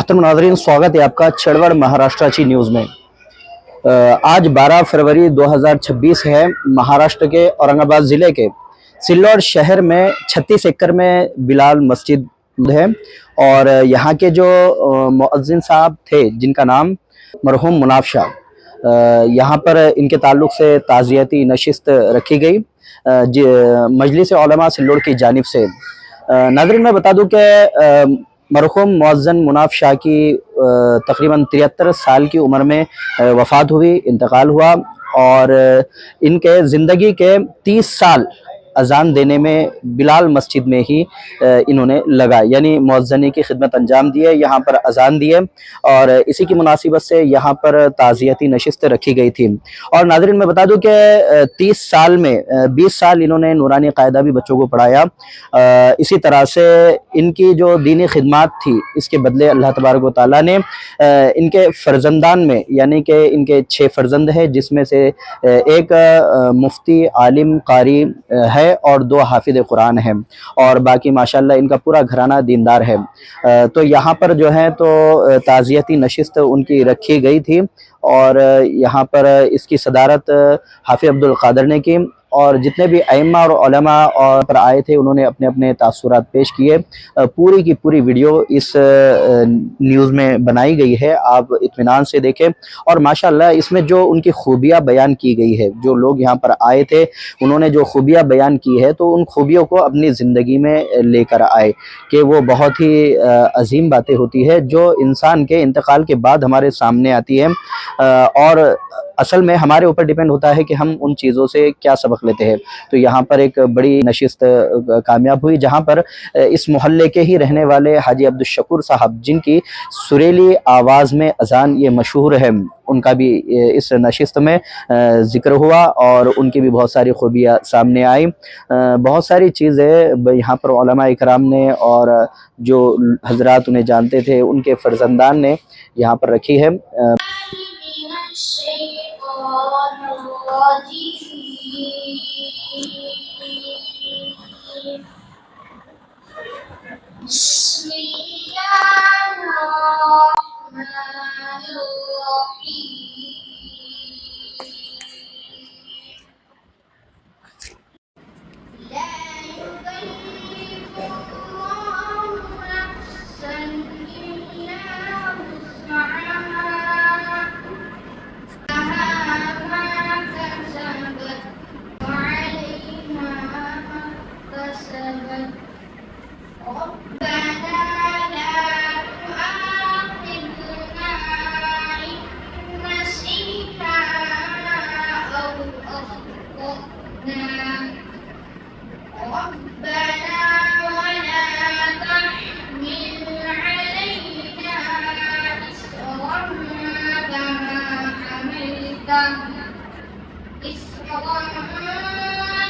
محترم ناظرین، سواگت ہے آپ کا چڑوڑ مہاراشٹراچی نیوز میں۔ آج 12 فروری 2026 ہے۔ مہاراشٹر کے اورنگ آباد ضلع کے سلوڑ شہر میں 36 ایکڑ میں بلال مسجد ہے، اور یہاں کے جو مؤذن صاحب تھے جن کا نام مرحوم مناف شاہ، یہاں پر ان کے تعلق سے تعزیتی نشست رکھی گئی مجلس علماء سلوڑ کی جانب سے۔ ناظرین، میں بتا دوں کہ مرحوم مؤذن مناف شاہ کی تقریباً 73 سال کی عمر میں وفات ہوئی، انتقال ہوا، اور ان کے زندگی کے 30 سال اذان دینے میں بلال مسجد میں ہی انہوں نے لگا، یعنی مؤذنی کی خدمت انجام دیے، یہاں پر اذان دیے، اور اسی کی مناسبت سے یہاں پر تعزیتی نشست رکھی گئی تھی۔ اور ناظرین، میں بتا دوں کہ 30 سال میں 20 سال انہوں نے نورانی قاعدہ بھی بچوں کو پڑھایا۔ اسی طرح سے ان کی جو دینی خدمات تھی، اس کے بدلے اللہ تبارک و تعالیٰ نے ان کے فرزندان میں، یعنی کہ ان کے 6 فرزند ہیں، جس میں سے ایک مفتی، عالم، قاری ہے، اور 2 حافظ قرآن ہیں، اور باقی ماشاءاللہ ان کا پورا گھرانہ دیندار ہے۔ تو یہاں پر جو ہے تو تعزیتی نشست ان کی رکھی گئی تھی، اور یہاں پر اس کی صدارت حافظ عبدالقادر نے کی، اور جتنے بھی ائمہ اور علماء اور پر آئے تھے انہوں نے اپنے اپنے تاثرات پیش کیے۔ پوری کی پوری ویڈیو اس نیوز میں بنائی گئی ہے، آپ اطمینان سے دیکھیں، اور ماشاءاللہ اس میں جو ان کی خوبیاں بیان کی گئی ہے، جو لوگ یہاں پر آئے تھے انہوں نے جو خوبیاں بیان کی ہے، تو ان خوبیوں کو اپنی زندگی میں لے کر آئے کہ وہ بہت ہی عظیم باتیں ہوتی ہے جو انسان کے انتقال کے بعد ہمارے سامنے آتی ہے، اور اصل میں ہمارے اوپر ڈیپینڈ ہوتا ہے کہ ہم ان چیزوں سے کیا سبق لیتے ہیں۔ تو یہاں پر ایک بڑی نشست کامیاب ہوئی، جہاں پر اس محلے کے ہی رہنے والے حاجی عبدالشکور صاحب، جن کی سریلی آواز میں اذان یہ مشہور ہے، ان کا بھی اس نشست میں ذکر ہوا، اور ان کی بھی بہت ساری خوبیاں سامنے آئیں۔ بہت ساری چیزیں یہاں پر علماء اکرام نے اور جو حضرات انہیں جانتے تھے ان کے فرزندان نے یہاں پر رکھی ہے۔ بسم اللہ الرحمن الرحیم۔ لا يكلف اللہ نفسا الا وسعها، لها ما كسبت وعليها ما اكتسبت، ربنا لا تؤاخذنا إن نسينا أو أخطأنا، ربنا ولا تحمل علينا إصرا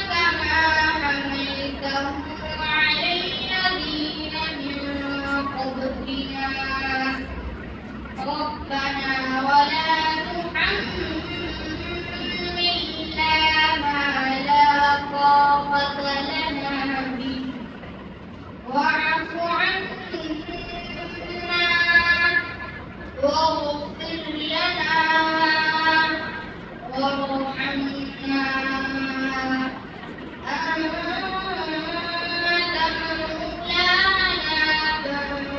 كما حملته على الذين من قبلنا، ربنا ولا تحملنا ما لا طاقة لنا به، واعف عنا واغفر لنا وارحمنا، أنت مولانا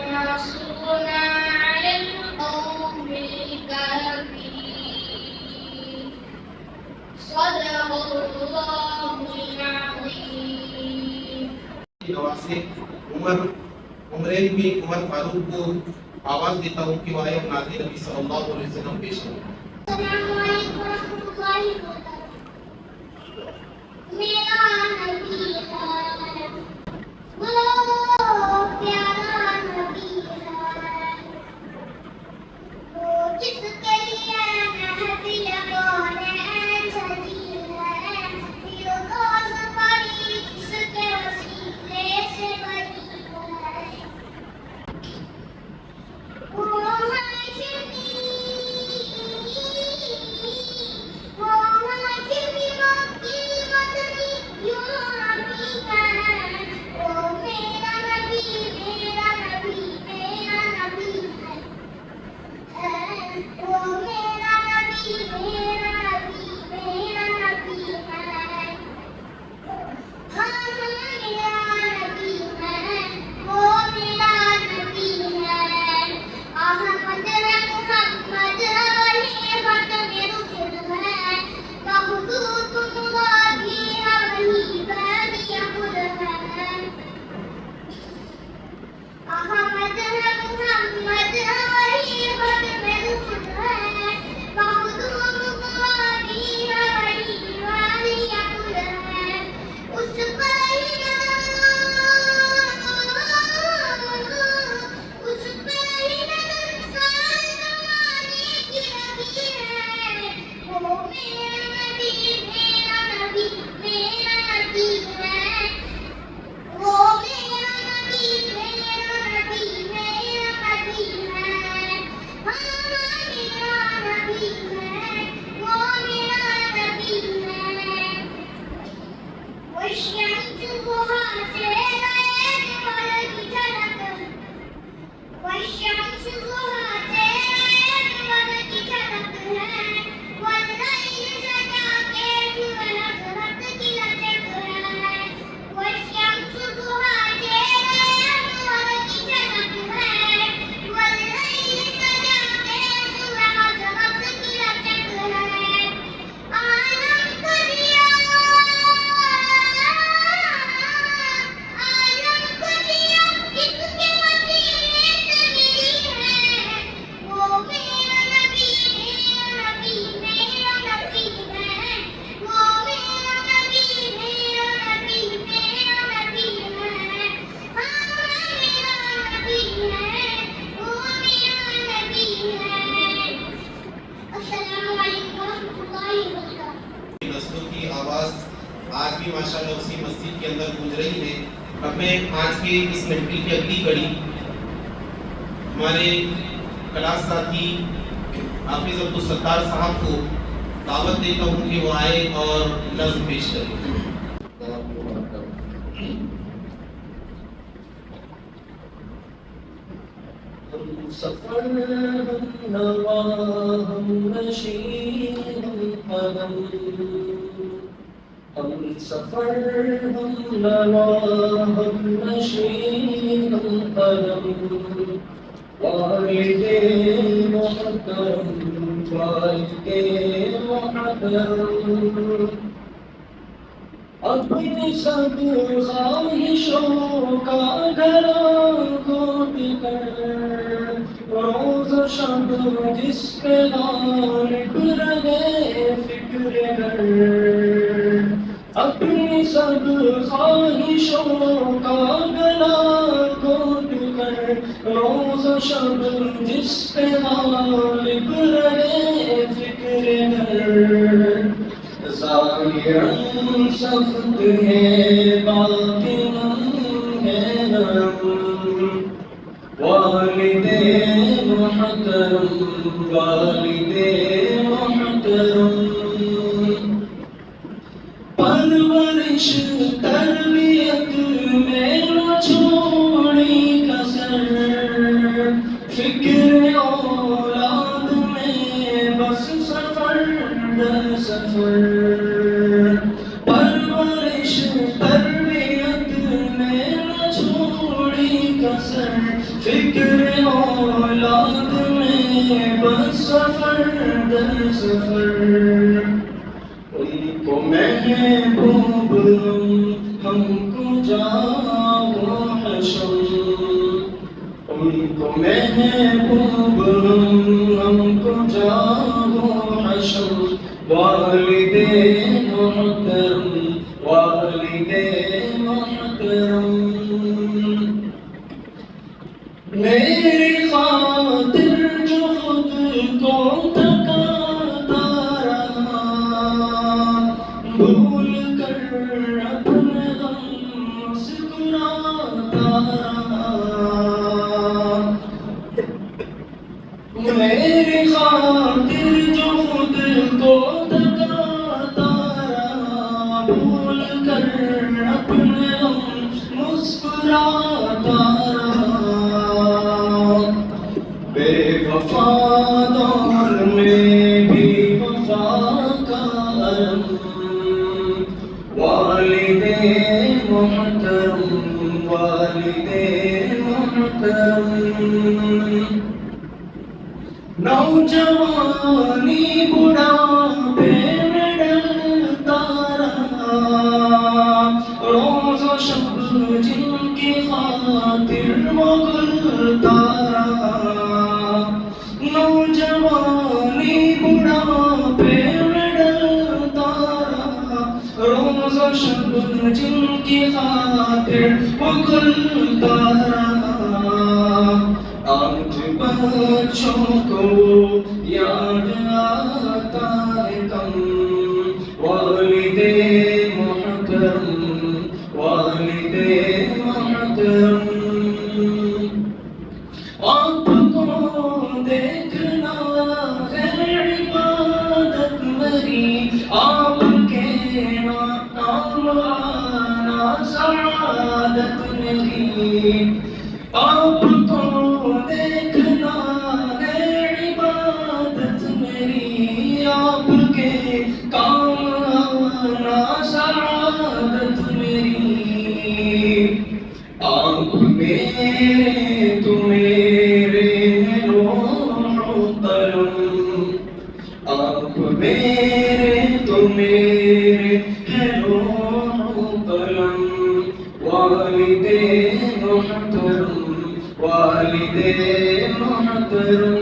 فانصرنا على القوم الكافرين، صدق الله العظيم۔ عمرین بن عمر فاروق کو آواز دیتا ہوں کہ وہ آئے نازل نبی صلی اللہ علیہ وسلم پیش کریں۔ السلام علیکم ورحمۃ اللہ وبرکاتہ۔ میرا نبی ہے وہ پیارا نبی ہے، وہ جس کے لیے مہندی لگانے سجی ہے، یہ روز پڑی جس کے وسیلے سے بنی ہے، وہ ہے وہ میرا نبی میرا نبی ہے وہ میرا نبی میرا نبی ہے ہاں میرا نبی ہے وہ میرا نبی ہے والشمس ضحاها تیرا ایک پل کی جھلک والشمس ضحاها تیرا ایک پل کی جھلک ہے واللیل سجا کے صبح حضرت کی لچک ہے والشمس ضحاها تیرا ایک پل کی جھلک ہے واللیل سجا کے صبح حضرت کی لچک ہے عالم کو دیا عالم کو دیا اس کے وسیلے سے ملی ہے وہ میرا نبی میرا نبی ہے وہ میرا نبی میرا نبی ہے ہاں میرا نبی ہے وہ میرا نبی ہے السلام علیکم ورحمۃ اللہ وبرکاتہ نسلوں کی آواز آج بھی ماشاءاللہ اسی مسجد کے اندر گونج رہی ہے. اب میں آج کے اس محفل کی اگلی کڑی ہمارے کلاس ساتھی حافظ عبدالستار صاحب کو دعوت دیتا ہوں کہ وہ آئے اور نظم پیش کریں. ہم سفر ہم نوا ہم نشین ہم قدم ہم سفر ہم نوا ہم نشین ہم قدم والد محترم والد محترم اپنی سب خواہشوں کا گھرا گھوٹ کر روز و شب جس پہ غالب رہے فکر کر اپنی سب خواہشوں کا گلا گھوٹ کر روز و شب جس پہ غالب رہے فکر کر ظاہراً سخت ہے باطناً ہے نرم والد محترم والد محترم پرورش تربیت میں نہ چھوڑی کسر فکر اولاد میں بس سفر در سفر پرورش تربیت میں نہ چھوڑی کسر فکر اولاد میں بس سفر در سفر ان کو محبوب ہم کو جاؤ حشر ان کو محبوب ہم کو جاؤ حشر والد محترم والد محترم میری خاطر جو خود کو تکاتا رہا بھول کر اپنے غم مسکراتا رہا میری خاطر جو خود کو تکاتا رہا بھول کر اپنے غم مسکراتا رہا بے وفا دور میں بھی وفا کا علم والد محترم والد محترم نوجوانی بڑھاپے میں ڈلتا رہا روز و شب جن کی خاطر وہ گلتا رہا نوجوانی بڑھاپے میں ڈلتا رہا روز و شب جن کی خاطر وہ گلتا رہا آج بچوں کو یاد آتا ہے عادت میری، آپ کو دیکھنا ہے عبادت میری، آپ کے کام آنا سعادت میری، آپ میرے تو میرے ہیں روح و قلم، آپ میرے تو میرے ہیں روح و قلم، والد محترم، والد محترم،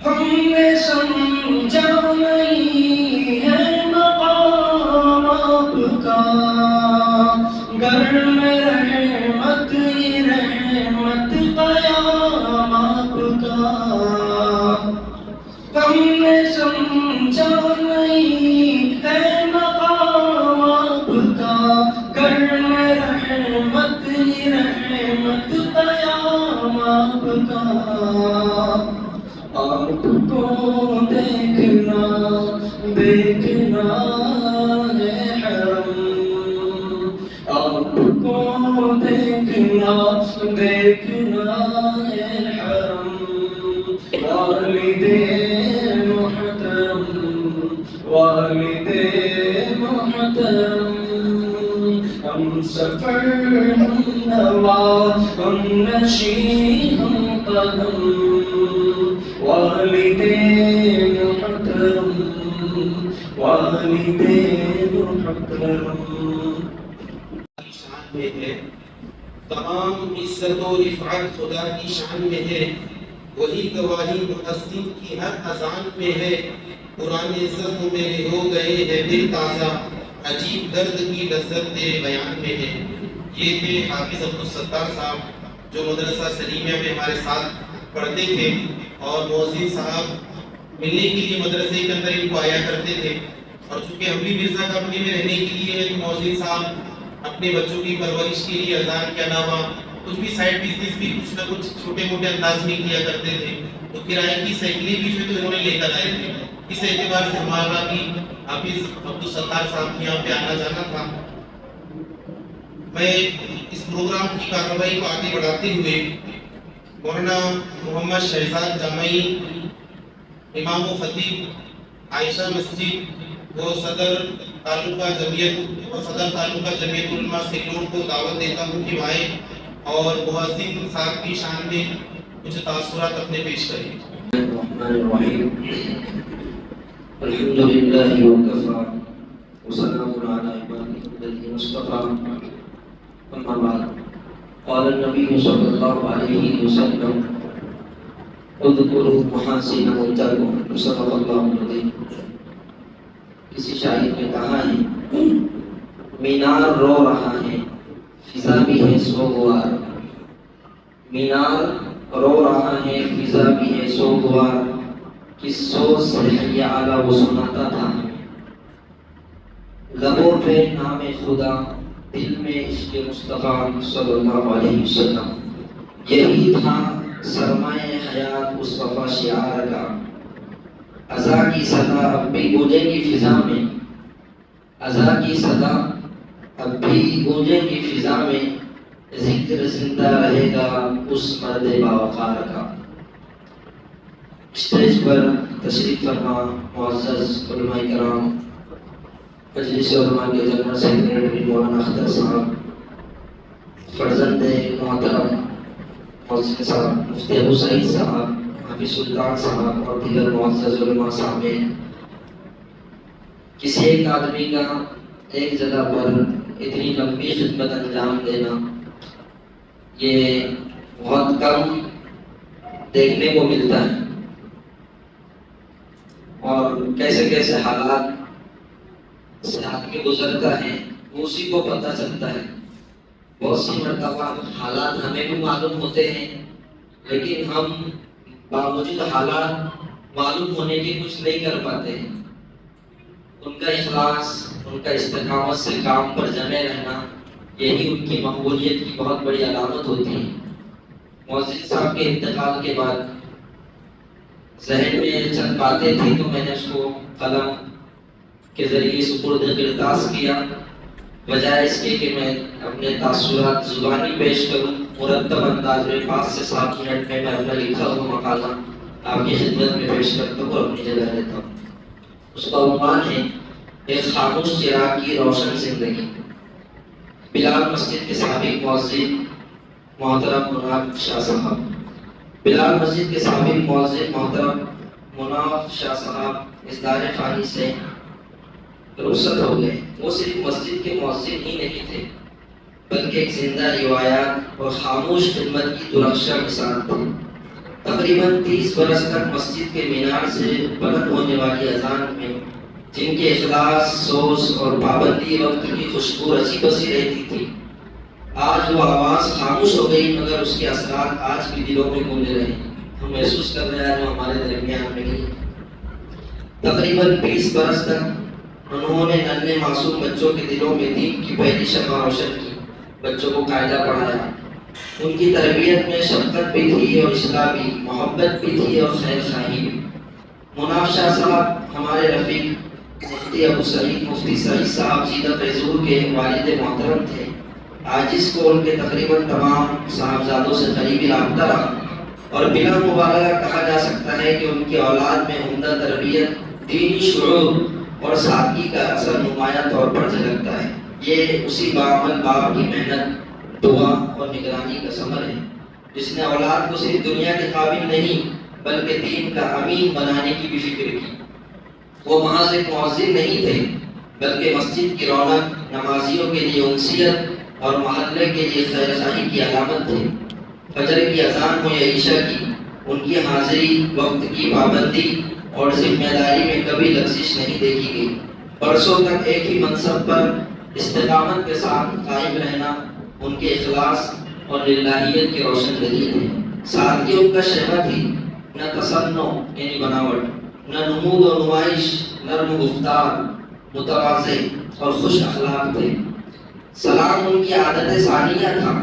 ہم نے سمجھا نہیں ہے مقام آپ کا، گھر میں رحمت ہی رحمت قیام آپ کا، ہم نے سمجھا نہیں ہے مقام آپ کا، گھر میں رحمت ہی رحمت قیام آپ کا، آپ کو دیکھنا دیکھنا ہے حرم، آپ کو دیکھنا دیکھنا ہے حرم، والد محترم، والد محترم، ہم سفر ہم نوا ہم نشیں ہم قدم، والد محترم، والد محترم، کی شان میں ہے، تمام عزت و رفعت خدا کی شان میں ہے، وہی گواہی مؤذن کی ہر اذان میں ہے، پرانے زخم میرے ہو گئے ہیں دل تازہ، عجیب درد کی لذت تیرے بیان میں ہے۔ یہ تھے حافظ عبدالستار صاحب جو مدرسہ سلیمیہ میں ہمارے ساتھ پڑھتے تھے، اور مؤذن صاحب ملنے کے لیے مدرسے کے اندر ان کو آیا کرتے تھے، اور چونکہ ہم بھی مرزا کمپنی میں رہنے کے لیے تو مؤذن صاحب اپنے بچوں کی پرورش کے لیے اذان کے علاوہ کچھ بھی سائڈ بزنس بھی کچھ نہ کچھ چھوٹے موٹے انداز میں کیا کرتے تھے، تو کرائے کی سائیکلیں بھی جو تو انہوں نے لے کر آئے تھے۔ اس اعتبار سے ہمارا بھی حافظ عبدالستار صاحب کے یہاں پہ آنا جانا تھا۔ میں اس پروگرام کی کارروائی کو آگے بڑھاتے ہوئے مولانا محمد شہزاد جامعی امام و خطیب عائشہ مسجد و صدر تعلقہ جمعیت علماء سنگلور کو دعوت دیتا ہوں کہ وہ آئے اور مؤذن صاحب کی شان میں کچھ تاثرات اپنے پیش کریں۔ الرحمن الرحیم، الحمد للہ وکفیٰ وسلام علی عبادہ الذین اصطفیٰ، اما بعد، قال النبی صلی اللہ علیہ وسلم اذکروا محاسنکم ترکم، صدق اللہ العظیم۔ کسی شاعر نے کہا ہے مینار رو رہا ہے فضا بھی ہے سوگوار، مینار رو رہا ہے فضا بھی ہے سوگوار، کس سوز سے حی اعلیٰ وہ سناتا تھا، لبوں پہ نام خدا دل میں عشق مصطفیٰ صلی اللہ علیہ وسلم، یہی تھا سرمایہ حیات اس وفا شعار کا، اذا کی صدا اب بھی گونجے گی فضا میں، اذا کی صدا اب بھی گونجے گی فضا میں، ذکر زندہ رہے گا اس مرد باوقار کا۔ اسٹیج پر تشریف فرما معزز علماء کرام، مجلس علماء کے جنرل سیکریٹری مولانا اختر صاحب، فرزند محترم محسن صاحب، مفتی ابو سعید صاحب، حافظ سلطان صاحب اور دیگر معزز علماء صاحب، کسی ایک آدمی کا ایک جگہ پر اتنی لمبی خدمت انجام دینا یہ بہت کم دیکھنے کو ملتا ہے، اور کیسے کیسے حالات سے آدمی گزرتا ہے وہ اسی کو پتہ چلتا ہے۔ بہت سی مرتبہ حالات ہمیں بھی معلوم ہوتے ہیں، لیکن ہم باوجود حالات معلوم ہونے کے کچھ نہیں کر پاتے ہیں۔ ان کا اخلاص، ان کا استقامت سے کام پر جمے رہنا، یہی ان کی مقبولیت کی بہت بڑی علامت ہوتی ہے۔ مؤذن صاحب کے انتقال کے بعد ذہن میں چند باتیں تھیں تو میں نے اس کو قلم کے ذریعے سپرد کرداس کیا، بجائے اس کے کہ میں اپنے تاثرات زبانی پیش کروں مرتب انداز میں 5 سے 7 منٹ میں اپنا لکھا ہوا مقالہ آپ کی خدمت میں پیش کرتا ہوں اور اپنی جگہ لیتا ہوں۔ اس کا عنوان ہے ایک خاموش چراغ کی روشن زندگی۔ بلال مسجد کے سابق مؤذن محترم مناف شاہ صاحب۔ بلال مسجد کے سابق مؤذن محترم مناف شاہ صاحب اس دار فانی سے رخصت ہو گئے۔ وہ صرف مسجد کے مؤذن ہی نہیں تھے بلکہ ایک زندہ روایات اور خاموش خدمت کی درخشاں مثال تھے۔ تقریباً 30 برس تک مسجد کے مینار سے بلند ہونے والی اذان میں جن کے اخلاص، سوچ اور پابندی وقت کی خوشبو رچی بسی رہتی تھی، آج وہ آواز خاموش ہو گئی، مگر اس کے اثرات آج بھی دلوں میں گونج رہے ہیں۔ ہم محسوس کر رہے ہیں وہ ہمارے درمیان میں نہیں۔ تقریباً 20 برس تک انہوں نے ننھے معصوم بچوں کے دلوں میں دین کی پہلی شمع روشن کی، بچوں کو قاعدہ پڑھایا۔ ان کی تربیت میں شفقت بھی تھی اور اصلاح بھی، محبت بھی تھی اور خیر خواہی بھی۔ مناف شاہ صاحب ہمارے رفیق مفتی ابو سعید مفتی سعید صاحب زیدہ فیضور کے والد محترم تھے۔ آج اس کو ان کے تقریباً تمام صاحبزادوں سے قریبی رابطہ رہا اور بلا مبالغہ کہا جا سکتا ہے کہ ان کی اولاد میں عمدہ تربیت، دینی شعور اور سادگی کا اثر نمایاں طور پر جھلکتا ہے۔ یہ اسی باعمل باپ کی محنت، دعا اور نگرانی کا ثمر ہے جس نے اولاد کو صرف دنیا کے قابل نہیں بلکہ دین کا امین بنانے کی بھی فکر کی۔ وہ محض ایک مؤذن نہیں تھے بلکہ مسجد کی رونق، نمازیوں کے لیے انسیت اور محلے کے لیے خیر خواہی کی علامت تھے۔ فجر کی اذان ہو یا عشاء کی، ان کی حاضری، وقت کی پابندی اور ذمہ داری میں کبھی لغزش نہیں دیکھی گئی۔ برسوں تک ایک ہی منصب پر استقامت کے ساتھ قائم رہنا ان کے اخلاص اور للہیت کی روشن دلیل ہے۔ سادگی ان کا شہوت تھی، نہ تصنع یعنی بناوٹ، نہ نمود و نمائش، نرم گفتار، متواضع اور خوش اخلاق تھے۔ سلام ان کی عادت ثانیہ تھا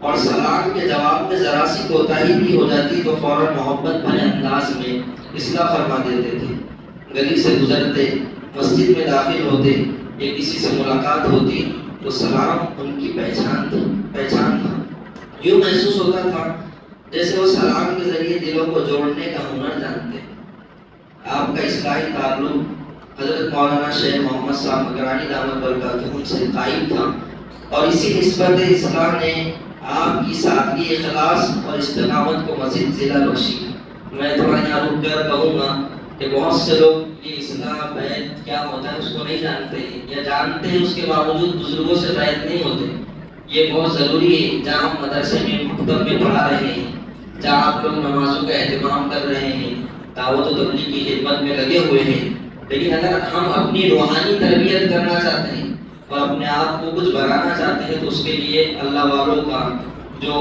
اور سلام کے جواب میں ذرا سی کوتاہی بھی ہو جاتی تو فوراً محبت بھرے انداز میں اصلاح فرما دیتے تھے۔ گلی سے گزرتے، مسجد میں داخل ہوتے یا کسی سے ملاقات ہوتی تو سلام ان کی پہچان تھا۔ یوں محسوس ہوتا تھا جیسے وہ سلام کے ذریعے دلوں کو جوڑنے کا ہنر جانتے۔ آپ کا اصلاحی تعلق حضرت مولانا شیخ محمد صاحب مکرانی دامت برکاتہ سے قائم تھا اور اسی نسبت اصلاح نے آپ کی سادگی، اخلاص اور استقامت کو مزید ذلہ بخشی۔ میں تھوڑا یہاں رک کر کہوں گا کہ بہت سے لوگ یہ اصلاح بیعت کیا ہوتا ہے اس کو نہیں جانتے یا جانتے ہیں اس کے باوجود بزرگوں سے بیعت نہیں ہوتے۔ یہ بہت ضروری ہے۔ جہاں ہم مدرسے میں، مکتب میں پڑھا رہے ہیں، جہاں آپ لوگ نمازوں کا اہتمام کر رہے ہیں، دعوت و تبلیغ کی خدمت میں لگے ہوئے ہیں، لیکن اگر ہم اپنی روحانی تربیت کرنا چاہتے ہیں اور اپنے آپ کو کچھ بنانا چاہتے ہیں تو اس کے لیے اللہ والوں کا، جو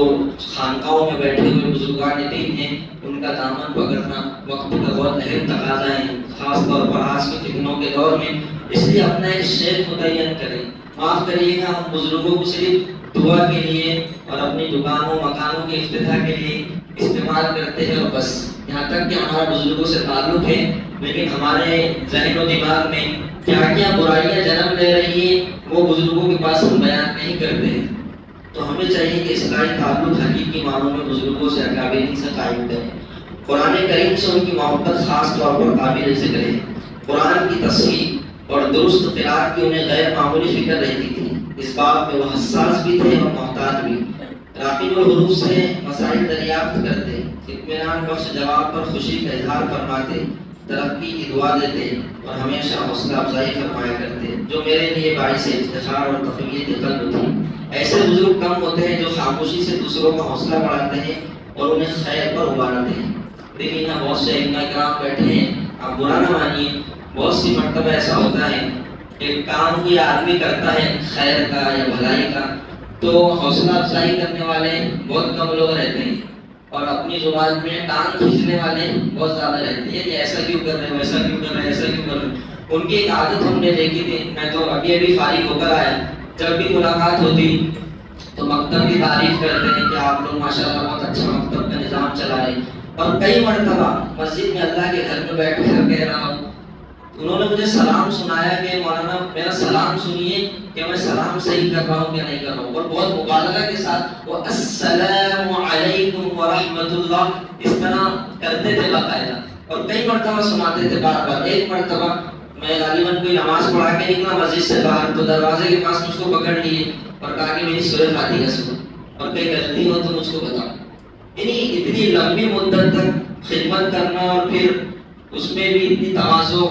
خانقاہوں میں بیٹھے ہوئے بزرگان دین ہیں، ان کا دامن پکڑنا وقت کا بہت اہم تقاضا ہے، خاص طور پر آج کے فتنوں کے دور میں۔ اس لیے اپنا ایک شیخ متعین کریں۔ معاف کریے گا، ہم بزرگوں کو صرف دعا کے لیے اور اپنی دکانوں مکانوں کے افتتاح کے لیے استعمال کرتے ہیں اور بس، یہاں تک کہ ہمارا بزرگوں سے تعلق ہے، لیکن ہمارے ذہن و دماغ میں کیا کیا برائیاں جنم لے رہی ہیں وہ بزرگوں کے پاس ہم بیان نہیں کرتے ہیں۔ تو ہمیں چاہیے کہ اصلاحی تعلق حقیقی معنوں میں بزرگوں سے، اکابرین سے قائم کریں۔ قرآن کریم سے ان کی محبت خاص طور پر قابل ذکر ہے۔ قرآن کی تصحیح اور درست قراءت کی انہیں غیر معمولی فکر رہتی تھی۔ اس بات میں وہ حساس بھی تھے اور محتاط بھی۔ راقب الحروف سے مسائل دریافت کرتے، اطمینان بخش جواب پر خوشی کا اظہار فرماتے، ترقی کی دعا دیتے اور ہمیشہ حوصلہ افزائی فرمایا کرتے، جو میرے لیے باعث افتخار اور تقویت قلب تھی۔ ایسے بزرگ کم ہوتے ہیں جو خاموشی سے دوسروں کا حوصلہ بڑھاتے ہیں اور انہیں خیر پر ابھارتے ہیں۔ لیکن یہاں بہت سے علماء کرام بیٹھے ہیں، آپ برا نہ مانیے، بہت سی مرتبہ ایسا ہوتا ہے کہ کام کوئی آدمی کرتا ہے خیر کا یا بھلائی کا تو حوصلہ افزائی کرنے والے بہت کم لوگ رہتے ہیں اور اپنی زبان میں ٹانگ کھینچنے والے بہت زیادہ رہتے ہیں کہ ایسا کیوں کر رہے ہیں، ویسا کیوں کر رہے ہیں، ایسا کیوں کر رہے ہیں۔ ان کی ایک عادت ہم نے دیکھی تھی، میں تو ابھی فارغ ہو کر آیا، جب بھی ملاقات ہوتی تو مکتب کی تعریف کرتے ہیں کہ آپ لوگ ماشاءاللہ بہت اچھا مکتب کا نظام چلا رہے ہیں، اور کئی مرتبہ مسجد میں اللہ کے گھر میں بیٹھ کر کہہ رہا ہوں انہوں نے مجھے سلام سنایا کہ مولانا میرا سلام سنیے کہ میں سلام صحیح کر رہا ہوں کہ نہیں کر رہا ہوں، اور بہت مبالغہ کے ساتھ وہ السلام علیکم ورحمۃ اللہ اس طرح کرتے تھے باقاعدہ، اور کئی مرتبہ سناتے تھے بار بار۔ ایک مرتبہ میں غالباً کوئی نماز پڑھا کے نکلا مسجد سے باہر، تو دروازے کے پاس مجھ کو پکڑ لیے اور کہا کہ میری سورہ فاتحہ سنو اور کوئی غلطی ہو تو مجھ کو بتاؤ۔ یعنی اتنی لمبی مدت تک خدمت کرنا اور پھر اس میں بھی اتنی تواضع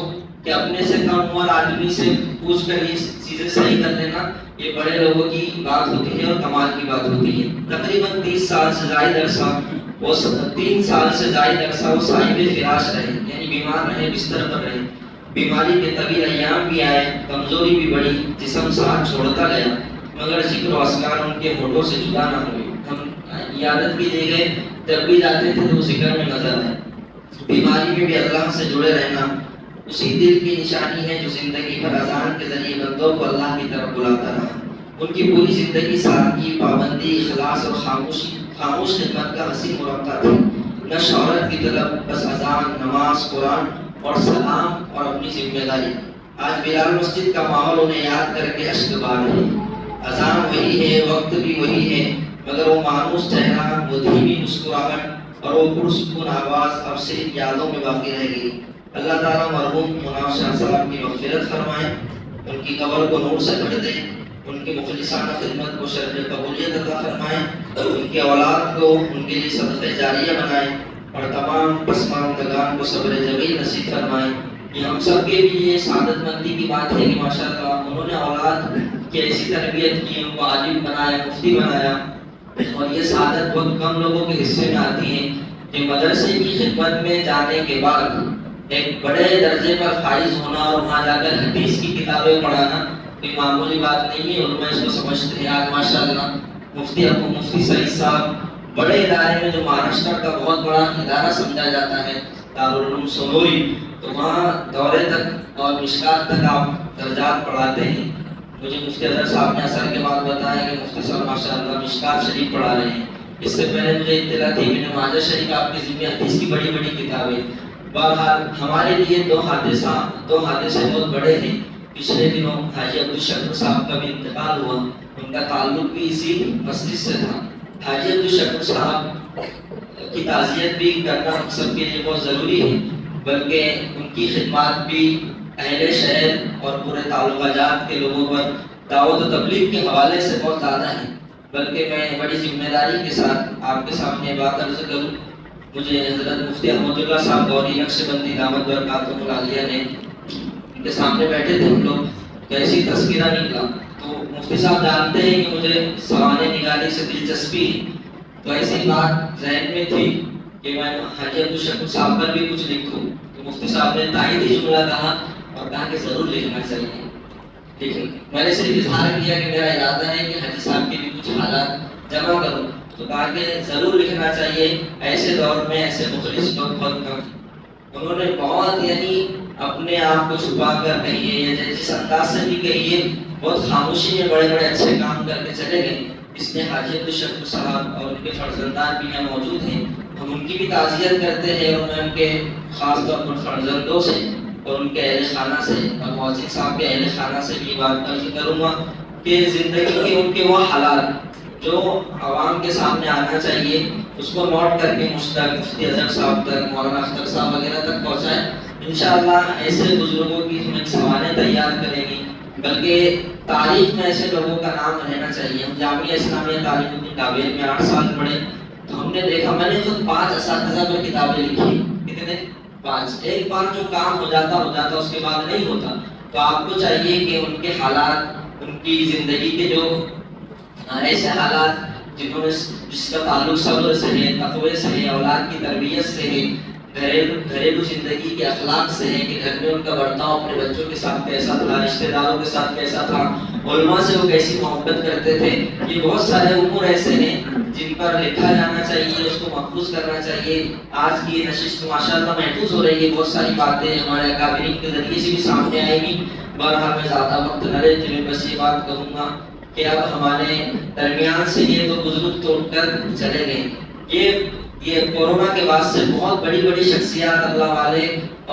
کہ اپنے سے کم عمر آدمی سے پوچھ کر یہ چیزیں صحیح کر لینا، یہ بڑے لوگوں کی بات ہوتی ہے اور کمال کی بات ہوتی ہے۔ تقریباً 30 سال سے زائد عرصہ وہ 3 سال سے زائد عرصہ وہ صاحب فراش رہے، یعنی بیمار رہے، بستر پر رہے۔ بیماری کے طویل ایام بھی آئے، کمزوری بھی بڑھی، جسم ساتھ چھوڑتا گیا، مگر ذکر و اذکار ان کے ہونٹوں سے جدا نہ ہوئے۔ ہم عیادت بھی لے گئے، جب بھی جاتے تھے تو وہ ذکر میں نظر آئے۔ بیماری میں بھی اللہ سے جڑے رہنا اسی دل کی نشانی ہے جو زندگی بھر اذان کے ذریعے بندوں کو اللہ کی طرف بلاتا رہا۔ ان کی پوری زندگی سادگی، پابندی، اخلاص اور خاموش خدمت کا حسین مرقع تھی۔ نہ شہرت کی طلب، بس اذان، نماز، قرآن اور سلام اور اپنی ذمہ داری۔ آج بلال مسجد کا ماحول انہیں یاد کر کے اشک بار ہے۔ اذان وہی ہے، وقت بھی وہی ہے، مگر وہ مانوس چہرہ، وہ دھیمی مسکراہٹ اور وہ پرسکون آواز اب صرف یادوں میں باقی رہ گئی۔ اللہ تعالیٰ مرحوم مناف شاہ صاحب کی مغفرت فرمائے، ان کی قبر کو نور سے بھر دے، ان کی مخلصانہ خدمت کو شرف قبولیت عطا فرمائے، ان کی اولاد کو ان کے لیے صدقہ جاریہ بنائے، اور تمام پسماندگان کو صبر جمیل نصیب فرمائے۔ یہ ہم سب کے لیے سعادت مندی کی بات ہے کہ ماشاءاللہ انہوں نے اولاد کی ایسی تربیت کی، ان کو عالم بنایا، مفتی بنایا، اور یہ سعادت بہت کم لوگوں کے حصے میں آتی ہے کہ مدرسے کی خدمت میں جانے کے بعد ایک بڑے درجے پر فائز ہونا اور وہاں جا کر حدیث کی کتابیں پڑھانا کوئی معمولی بات نہیں ہے، علماء اس کو سمجھتے ہیں۔ آج ماشاءاللہ مفتی سعید صاحب بڑے ادارے میں، جو مہاراشٹر کا بہت بڑا ادارہ سمجھا جاتا ہے، دارالعلوم سنوری، تو وہاں دورے تک اور مشکات تک آپ درجات پڑھاتے ہیں۔ مجھے مفتی اظہر صاحب نے اثر کے بعد بتایا کہ مفتی صاحب ماشاءاللہ مشکات شریف پڑھا رہے ہیں۔ اس سے پہلے مجھے اطلاع تھی ابن ماجہ شریف آپ کے ذمہ حدیث کی بڑی بڑی کتابیں۔ بہرحال ہمارے لیے دو حادثے بہت بڑے ہیں۔ پچھلے دنوں حاجی عبدالشکور صاحب کا بھی انتقال ہوا، ان کا تعلق بھی اسی مسجد سے تھا۔ حاجی عبدالشکور صاحب کی تعزیت بھی کرنا ہم سب کے لیے بہت ضروری ہے، بلکہ ان کی خدمات بھی اہل شہر اور پورے تعلقہ جات کے لوگوں پر دعوت و تبلیغ کے حوالے سے بہت زیادہ ہے۔ بلکہ میں بڑی ذمہ داری کے ساتھ آپ کے سامنے بات عرض کروں، مجھے حضرت مفتی احمد اللہ صاحب گوری نقشبندی دامت برکاتہ العالیہ نے، ان کے سامنے بیٹھے تھے ہم لوگ، تو ایسی تذکرہ نکلا، تو مفتی صاحب جانتے ہیں کہ مجھے سوانح نگاری سے دلچسپی ہے، تو ایسی بات ذہن میں تھی کہ میں حاجی عبدالشکور صاحب پر بھی کچھ لکھوں، تو مفتی صاحب نے تائیدی جملہ کہا اور کہا کہ ضرور لکھنا چاہیے۔ لیکن میں نے صرف اظہار کیا کہ میرا ارادہ ہے کہ حاجی صاحب کے بھی کچھ حالات جمع کروں، تو کہا کہ ضرور لکھنا چاہیے، ایسے دور میں ایسے مخلص لوگ بہت کم۔ انہوں نے بہت یعنی اپنے آپ کو چھپا کر کہیے یا جس انداز سے بھی کہیے، بہت خاموشی میں بڑے بڑے اچھے کام کر کے چلے گئے۔ اس میں حاجی عبدالشکور صاحب اور ان کے فرزندان بھی یہاں موجود ہیں، ہم ان کی بھی تعزیت کرتے ہیں، اور میں ان کے خاص طور پر فرزندوں سے اور ان کے اہل خانہ سے اور محسن صاحب کے اہل خانہ سے بھی بات کروں گا کہ زندگی کے ان کے وہ حالات جو عوام کے سامنے آنا چاہیے، اس کو نوٹ کر کے مجھ تک، مفتی اظہر صاحب تک، مولانا اختر صاحب وغیرہ تک پہنچائیں۔ انشاءاللہ ایسے بزرگوں کی ہم ایک سوانح تیار کریں گے، بلکہ تاریخ میں ایسے لوگوں کا نام رہنا چاہیے۔ ہم جامعہ اسلامیہ تعلیم الدین کابل میں 8 سال پڑھے، تو ہم نے دیکھا، میں نے خود 5 اساتذہ پر کتابیں لکھی۔ کتنے؟ 5۔ ایک بار جو کام ہو جاتا اس کے بعد نہیں ہوتا، تو آپ کو چاہیے کہ ان کے حالات، ان کی زندگی کے جو ایسے حالات جنہوں نے، جس کا تعلق صبر سے ہے، تقوی سے ہے، اولاد کی تربیت سے ہے، گھریلو زندگی کے اخلاق سے ہے کہ گھر میں ان کا برتاؤ اپنے بچوں کے ساتھ کیسا تھا، رشتہ داروں کے ساتھ کیسا تھا، علماء سے وہ کیسی محبت کرتے تھے، یہ بہت سارے امور ایسے ہیں جن پر لکھا جانا چاہیے، اس کو محفوظ کرنا چاہیے۔ آج کی یہ نشست ماشاءاللہ محفوظ ہو رہی ہے، بہت ساری باتیں ہمارے اکابرین کے ذریعے سے بھی سامنے آئیں گی۔ بہرحال میں زیادہ وقت نہ لے، میں بس یہ بات کہوں گا کہ اب ہمارے درمیان سے یہ دو بزرگ توڑ کر چلے گئے، یہ کورونا کے بعد سے بہت بڑی بڑی شخصیات اللہ والے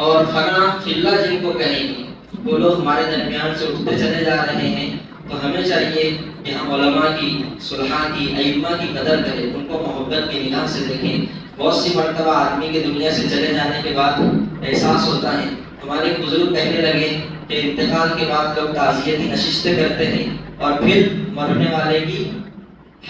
اور فنا فلہ جن کو کہیں گے وہ لوگ ہمارے درمیان سے اٹھتے چلے جا رہے ہیں. تو ہمیں چاہیے کہ ہم علماء کی، صلحاء کی، ائمہ کی قدر کریں، ان کو محبت کی نگاہ سے دیکھیں. بہت سی مرتبہ آدمی کے دنیا سے چلے جانے کے بعد احساس ہوتا ہے. ہمارے بزرگ کہنے لگے کہ انتقال کے بعد لوگ تعزیتی نشستیں کرتے ہیں اور پھر مرنے والے کی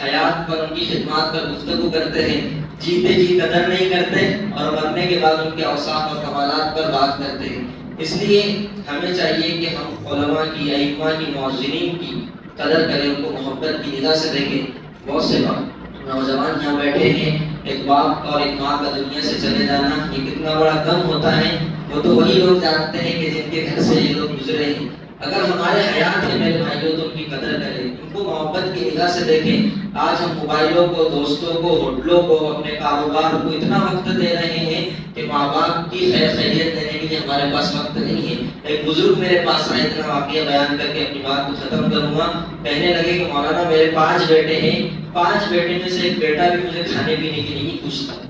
حیات پر، ان کی خدمات پر گفتگو کرتے ہیں. جیتے جی قدر نہیں کرتے اور مرنے کے بعد ان کے اوصاف اور کمالات پر بات کرتے ہیں. اس لیے ہمیں چاہیے کہ ہم علماء کی، ائمہ کی، معززین کی قدر کریں، ان کو محبت کی نگاہ سے دیکھیں. بہت سے نوجوان یہاں بیٹھے ہیں، ایک باپ اور ایک ماں کا دنیا سے چلے جانا یہ کتنا بڑا غم ہوتا ہے. وہ تو وہی لوگ جانتے ہیں کہ جن کے گھر سے یہ لوگ گزرے ہیں. اگر ہمارے حیات ہیں میرے بھائیوں تو ان کی قدر کریں، ان کو محبت کی نگاہ سے دیکھیں. آج ہم موبائلوں کو، دوستوں کو، ہوٹلوں کو، اپنے کاروبار کو اتنا وقت دے رہے ہیں کہ ماں باپ کی خیر خیریت دینے کے لیے ہمارے پاس وقت نہیں ہے. ایک بزرگ میرے پاس آئے، اتنا واقعہ بیان کر کے اپنی بات کو ختم کروں گا. کہنے لگے کہ مولانا میرے 5 بیٹے ہیں، 5 بیٹے میں سے ایک بیٹا بھی مجھے کھانے پینے کی نہیں پوچھتا.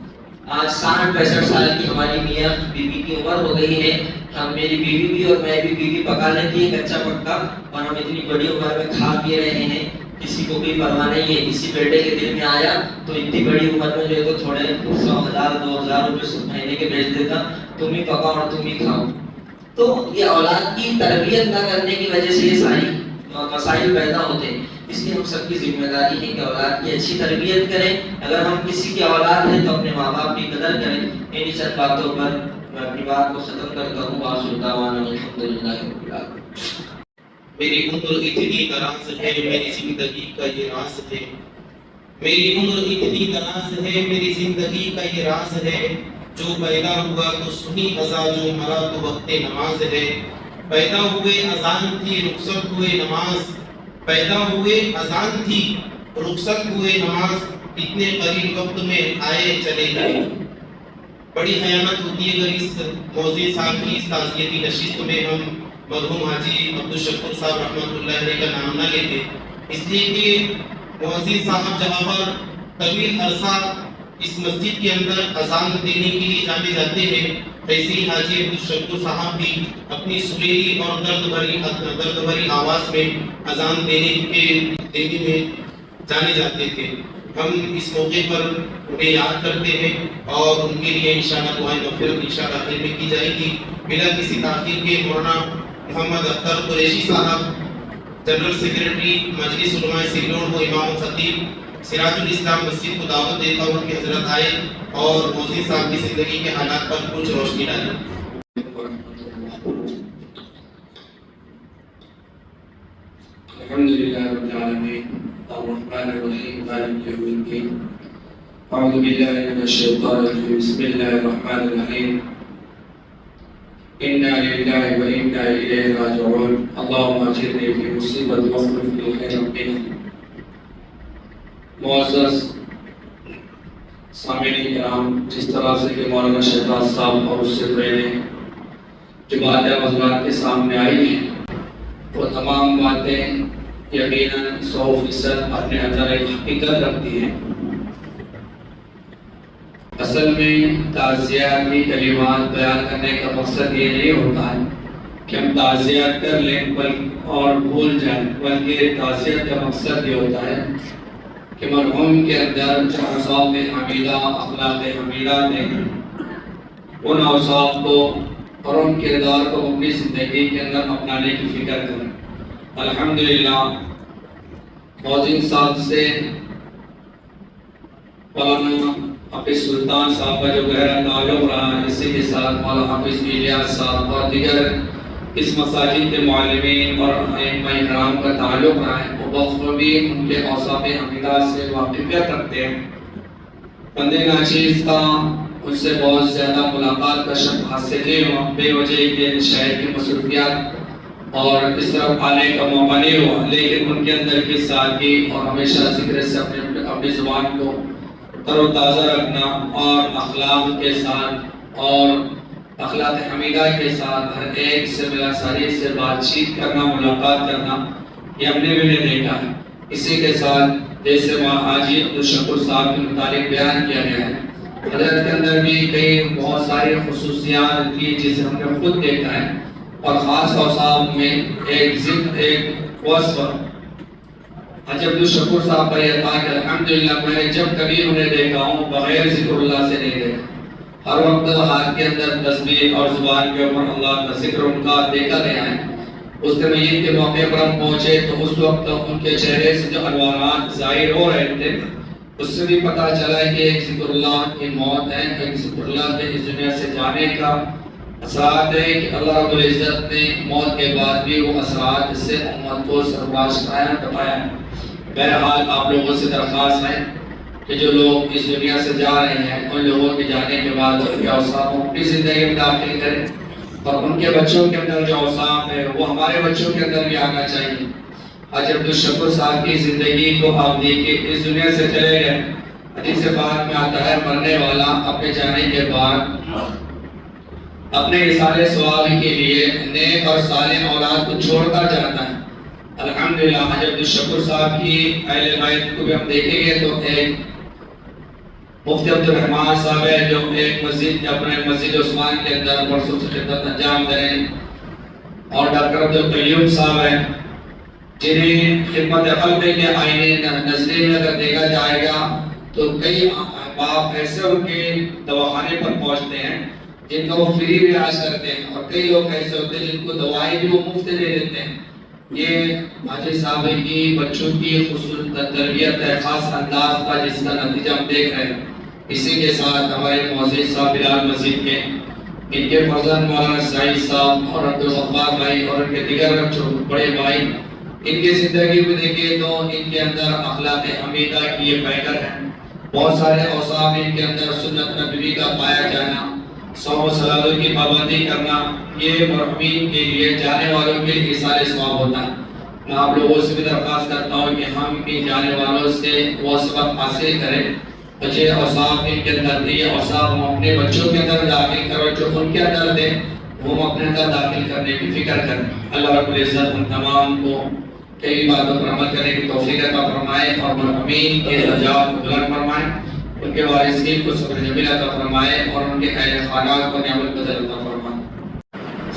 آج 60-65 سال کی ہماری میاں بیوی کی عمر ہو گئی ہے. ہم، میری بیوی بھی اور میں بھی، بیوی پکا لیتی ہے کچا پکا، اور ہم اتنی بڑی عمر میں کھا پی رہے ہیں. کسی کو کوئی پرواہ نہیں ہے. کسی بیٹے کے دل میں آیا تو اتنی بڑی عمر میں جو ہے تو تھوڑے 100,000-2,000 روپے مہینے کے بھیج دیتا، تم ہی پکاؤ اور تم ہی کھاؤ. تو یہ اولاد کی تربیت نہ کرنے کی وجہ سے یہ ساری مسائل پیدا ہوتے ہیں. اس لیے ہم سب کی ذمہ داری ہے کہ اولاد کی اچھی تربیت کریں. اگر ہم کسی کی اولاد ہیں تو اپنے ماں باپ کی قدر کریں. انہی چند باتوں پر میں اپنی بات کو ختم کرتا ہوں. وآخر دعوانا الحمدللہ رب العالمین. میری عمر اتنی دراز ہے، میری زندگی کا یہ راز ہے. میری عمر اتنی دراز ہے، میری زندگی کا یہ راز ہے. جو پیدا ہوا تو سنی اذان، جو مرا تو وقت نماز ہے. پیدا ہوئے اذان تھی، رخصت ہوئے نماز. پیدا ہوئے اذان تھی، رخصت ہوئے نماز. اتنے قریب وقت میں آئے چلے گئے. بڑی خیانت ہوتی ہے اگر اس موضوع صاحب کی اس تعزیتی نشست میں ہم مرحوم حاجی عبدالشکور صاحب رحمۃ اللہ علیہ کا نام نہ لیتے. اس لیے کہ معزز صاحب جہاں پر طویل عرصہ اس مسجد کے اندر اذان دینے کے لیے جانے جاتے ہیں، ایسے ہی حاجی عبدالشکور صاحب بھی اپنی سریلی اور درد بھری آواز میں اذان دینے میں جانے جاتے تھے. ہم اس موقع پر انہیں یاد کرتے ہیں اور ان کے لیے انشاءاللہ دعائیں مغفرت انشاءاللہ آخر میں کی جائے گی. بلا کسی تاخیر کے مولانا محمد اختر قریشی صاحب، جنرل سیکریٹری مجلس علماء سنگروڑ و امام و خطیب سراج الاسلام مسجد کو دعوت دیتا ہوں کہ حضرت آئے اور موزی صاحب کی زندگی کے حالات پر کچھ روشنی ڈالیں. الحمدللہ رب العالمین الرحمن الرحیم مالک یوم الدین. اعوذ باللہ من الشیطان الرجیم. بسم اللہ الرحمن الرحیم. انا للہ و انا الیہ راجعون. اللہم اجرنی فی مصیبت واخلف لي خیرا منها. معزز سامعین کرام، جس طرح سے کہ مولانا شہباز صاحب اور اس سے پہلے جو باتیں حضرات کے سامنے آئی ہیں وہ تمام باتیں یقیناً 100% اپنے اندر ایک حقیقت رکھتی ہیں. اصل میں تعزیاتی کلمات بیان کرنے کا مقصد یہ نہیں ہوتا ہے کہ ہم تعزیت کر لیں اور بھول جائیں، بلکہ تعزیت کا مقصد یہ ہوتا ہے کہ مرحوم کے اندر جو اوصاف حمیدہ، اخلاق حمیدہ تھے، ان اوصاف کو اور ان کردار کو اپنی زندگی کے اندر اپنانے کی فکر کریں. الحمدللہ موزین صاحب سے مولانا حافظ سلطان صاحب کا جو گہرا تعلق رہا ہے، اسی کے ساتھ مولانا حافظ الیاس صاحب اور دیگر اس مساجد کے معلمین اور ائمہ کرام کا تعلق رہا ہے. وہ بخوبی ان کے اوصاف حمیدہ سے واقفیت رکھتے ہیں. بندے ناچیز کا ان سے بہت زیادہ ملاقات کا شرف حاصل نہیں ہوا، بے وجہ کے شہر کی مصروفیات اور اس طرف آنے کا موقع نہیں ہوا، لیکن ان کے اندر کی سادگی اور ہمیشہ ذکر سے اپنی زبان کو تر و تازہ رکھنا اور اخلاق کے ساتھ اور اخلاق حمیدہ کے ساتھ ہر ایک سے ملا ساری سے بات چیت کرنا، ملاقات کرنا، یہ ہم نے بھی نہیں دیکھا ہے. اسی کے ساتھ جیسے حاجی عبدالشکور صاحب کے متعلق بیان کیا گیا ہے حضرت کے اندر بھی کئی بہت ساری خصوصیات تھی جسے ہم نے خود دیکھا ہے، اور خاص اوصاف میں ایک وصف حاجی عبدالشکور صاحب پر یہ تھا کہ الحمدللہ میں نے جب کبھی انہیں دیکھا ہوں بغیر ذکر اللہ سے نہیں دیکھا، ہر وقت ہاتھ کے اندر تسبیح اور زبان کے اوپر اللہ کا ذکر ان کا دیکھا گیا ہے۔ اس دن عید کے موقع پر ہم پہنچے تو اس وقت ان کے چہرے سے جو انوارات ظاہر ہو رہے تھے اس سے بھی پتہ چلا ہے کہ ایک ذکر اللہ کی موت ہے، ایک ذکر اللہ کے اس دنیا سے جانے کا اثرات ہے کہ اللہ رب العزت نے موت کے بعد بھی وہ اثرات سے امت کو سرفراز کرایا بتایا ہے۔ بہرحال آپ لوگوں سے درخواست ہے کہ جو لوگ اس دنیا سے جا رہے ہیں ان لوگوں کے جانے کے بعد ان کے اوصاف کو اپنی زندگی میں داخل کریں، اور ان کے بچوں کے اندر جو اوصاف ہے وہ ہمارے بچوں کے اندر بھی آنا چاہیے۔ حاجی عبدالشکور صاحب کی زندگی کو آپ دیکھیں، اس دنیا سے چلے گئے، حدیث پاک میں آتا ہے مرنے والا اپنے جانے کے بعد اپنے اصالِ ثواب کے لیے نیک اور صالح اولاد کو چھوڑتا جاتا ہے۔ الحمدللہ حاجی عبدالشکور صاحب کی اہل بیت کو بھی ہم دیکھیں گے تو ایک مفتی عبدالرحمان صاحب ہے جو ایک مسجد عثمان کے اندر برسوں سے خدمت انجام دے رہے ہیں، اور ڈاکٹر عبدالقیوم صاحب ہیں جنہیں خدمت خلق کے آئینے نظرے میں اگر دیکھا جائے گا تو کئی احباب ایسے ان کے دواخانے پر پہنچتے ہیں جن کا وہ فری بھی علاج کرتے ہیں، اور کئی لوگ ایسے ہوتے ہیں جن کو دوائی بھی وہ مفت دے دیتے ہیں۔ یہ حاجی صاحب کی بچوں کی خصوص تربیت ہے، خاص انداز کا جس کا نتیجہ ہم دیکھ رہے ہیں۔ اسی کے ساتھ ہمارے معزز صاحب بلال مسجد کے ان کے فرزند مولانا سعید صاحب اور عبدالغفار بھائی اور ان کے دیگر بڑے بھائی، ان کی زندگی میں دیکھیں تو ان کے اندر اخلاق حمیدہ کی یہ پیکر ہے۔ بہت سارے اوصاف ان کے اندر سنت نبوی کا پایا جانا، صوم و صلاتوں کی پابندی کرنا، یہ مرحومین کے لیے جانے والوں کے لیے اصالِ ثواب ہوتا ہے۔ میں آپ لوگوں سے بھی درخواست کرتا ہوں کہ ہم ان جانے والوں سے وہ سبق حاصل کریں، بچے اوصاف ان کے اندر تھے، یہ اوصاف ہم اپنے بچوں کے اندر داخل کرو، جو ان کے اندر تھے وہ اپنے اندر داخل کرنے کی فکر کریں۔ اللہ رب العزت ہم تمام کو کئی باتوں پر عمل کرنے کی توفیق عطا فرمائے، اور مرحومین کے درجات کو بلند فرمائے، ان کے وارثین کو صبر جمیل عطا فرمائے، اور ان کے اہل خانہ کو نعمت بدل عطا فرمائے۔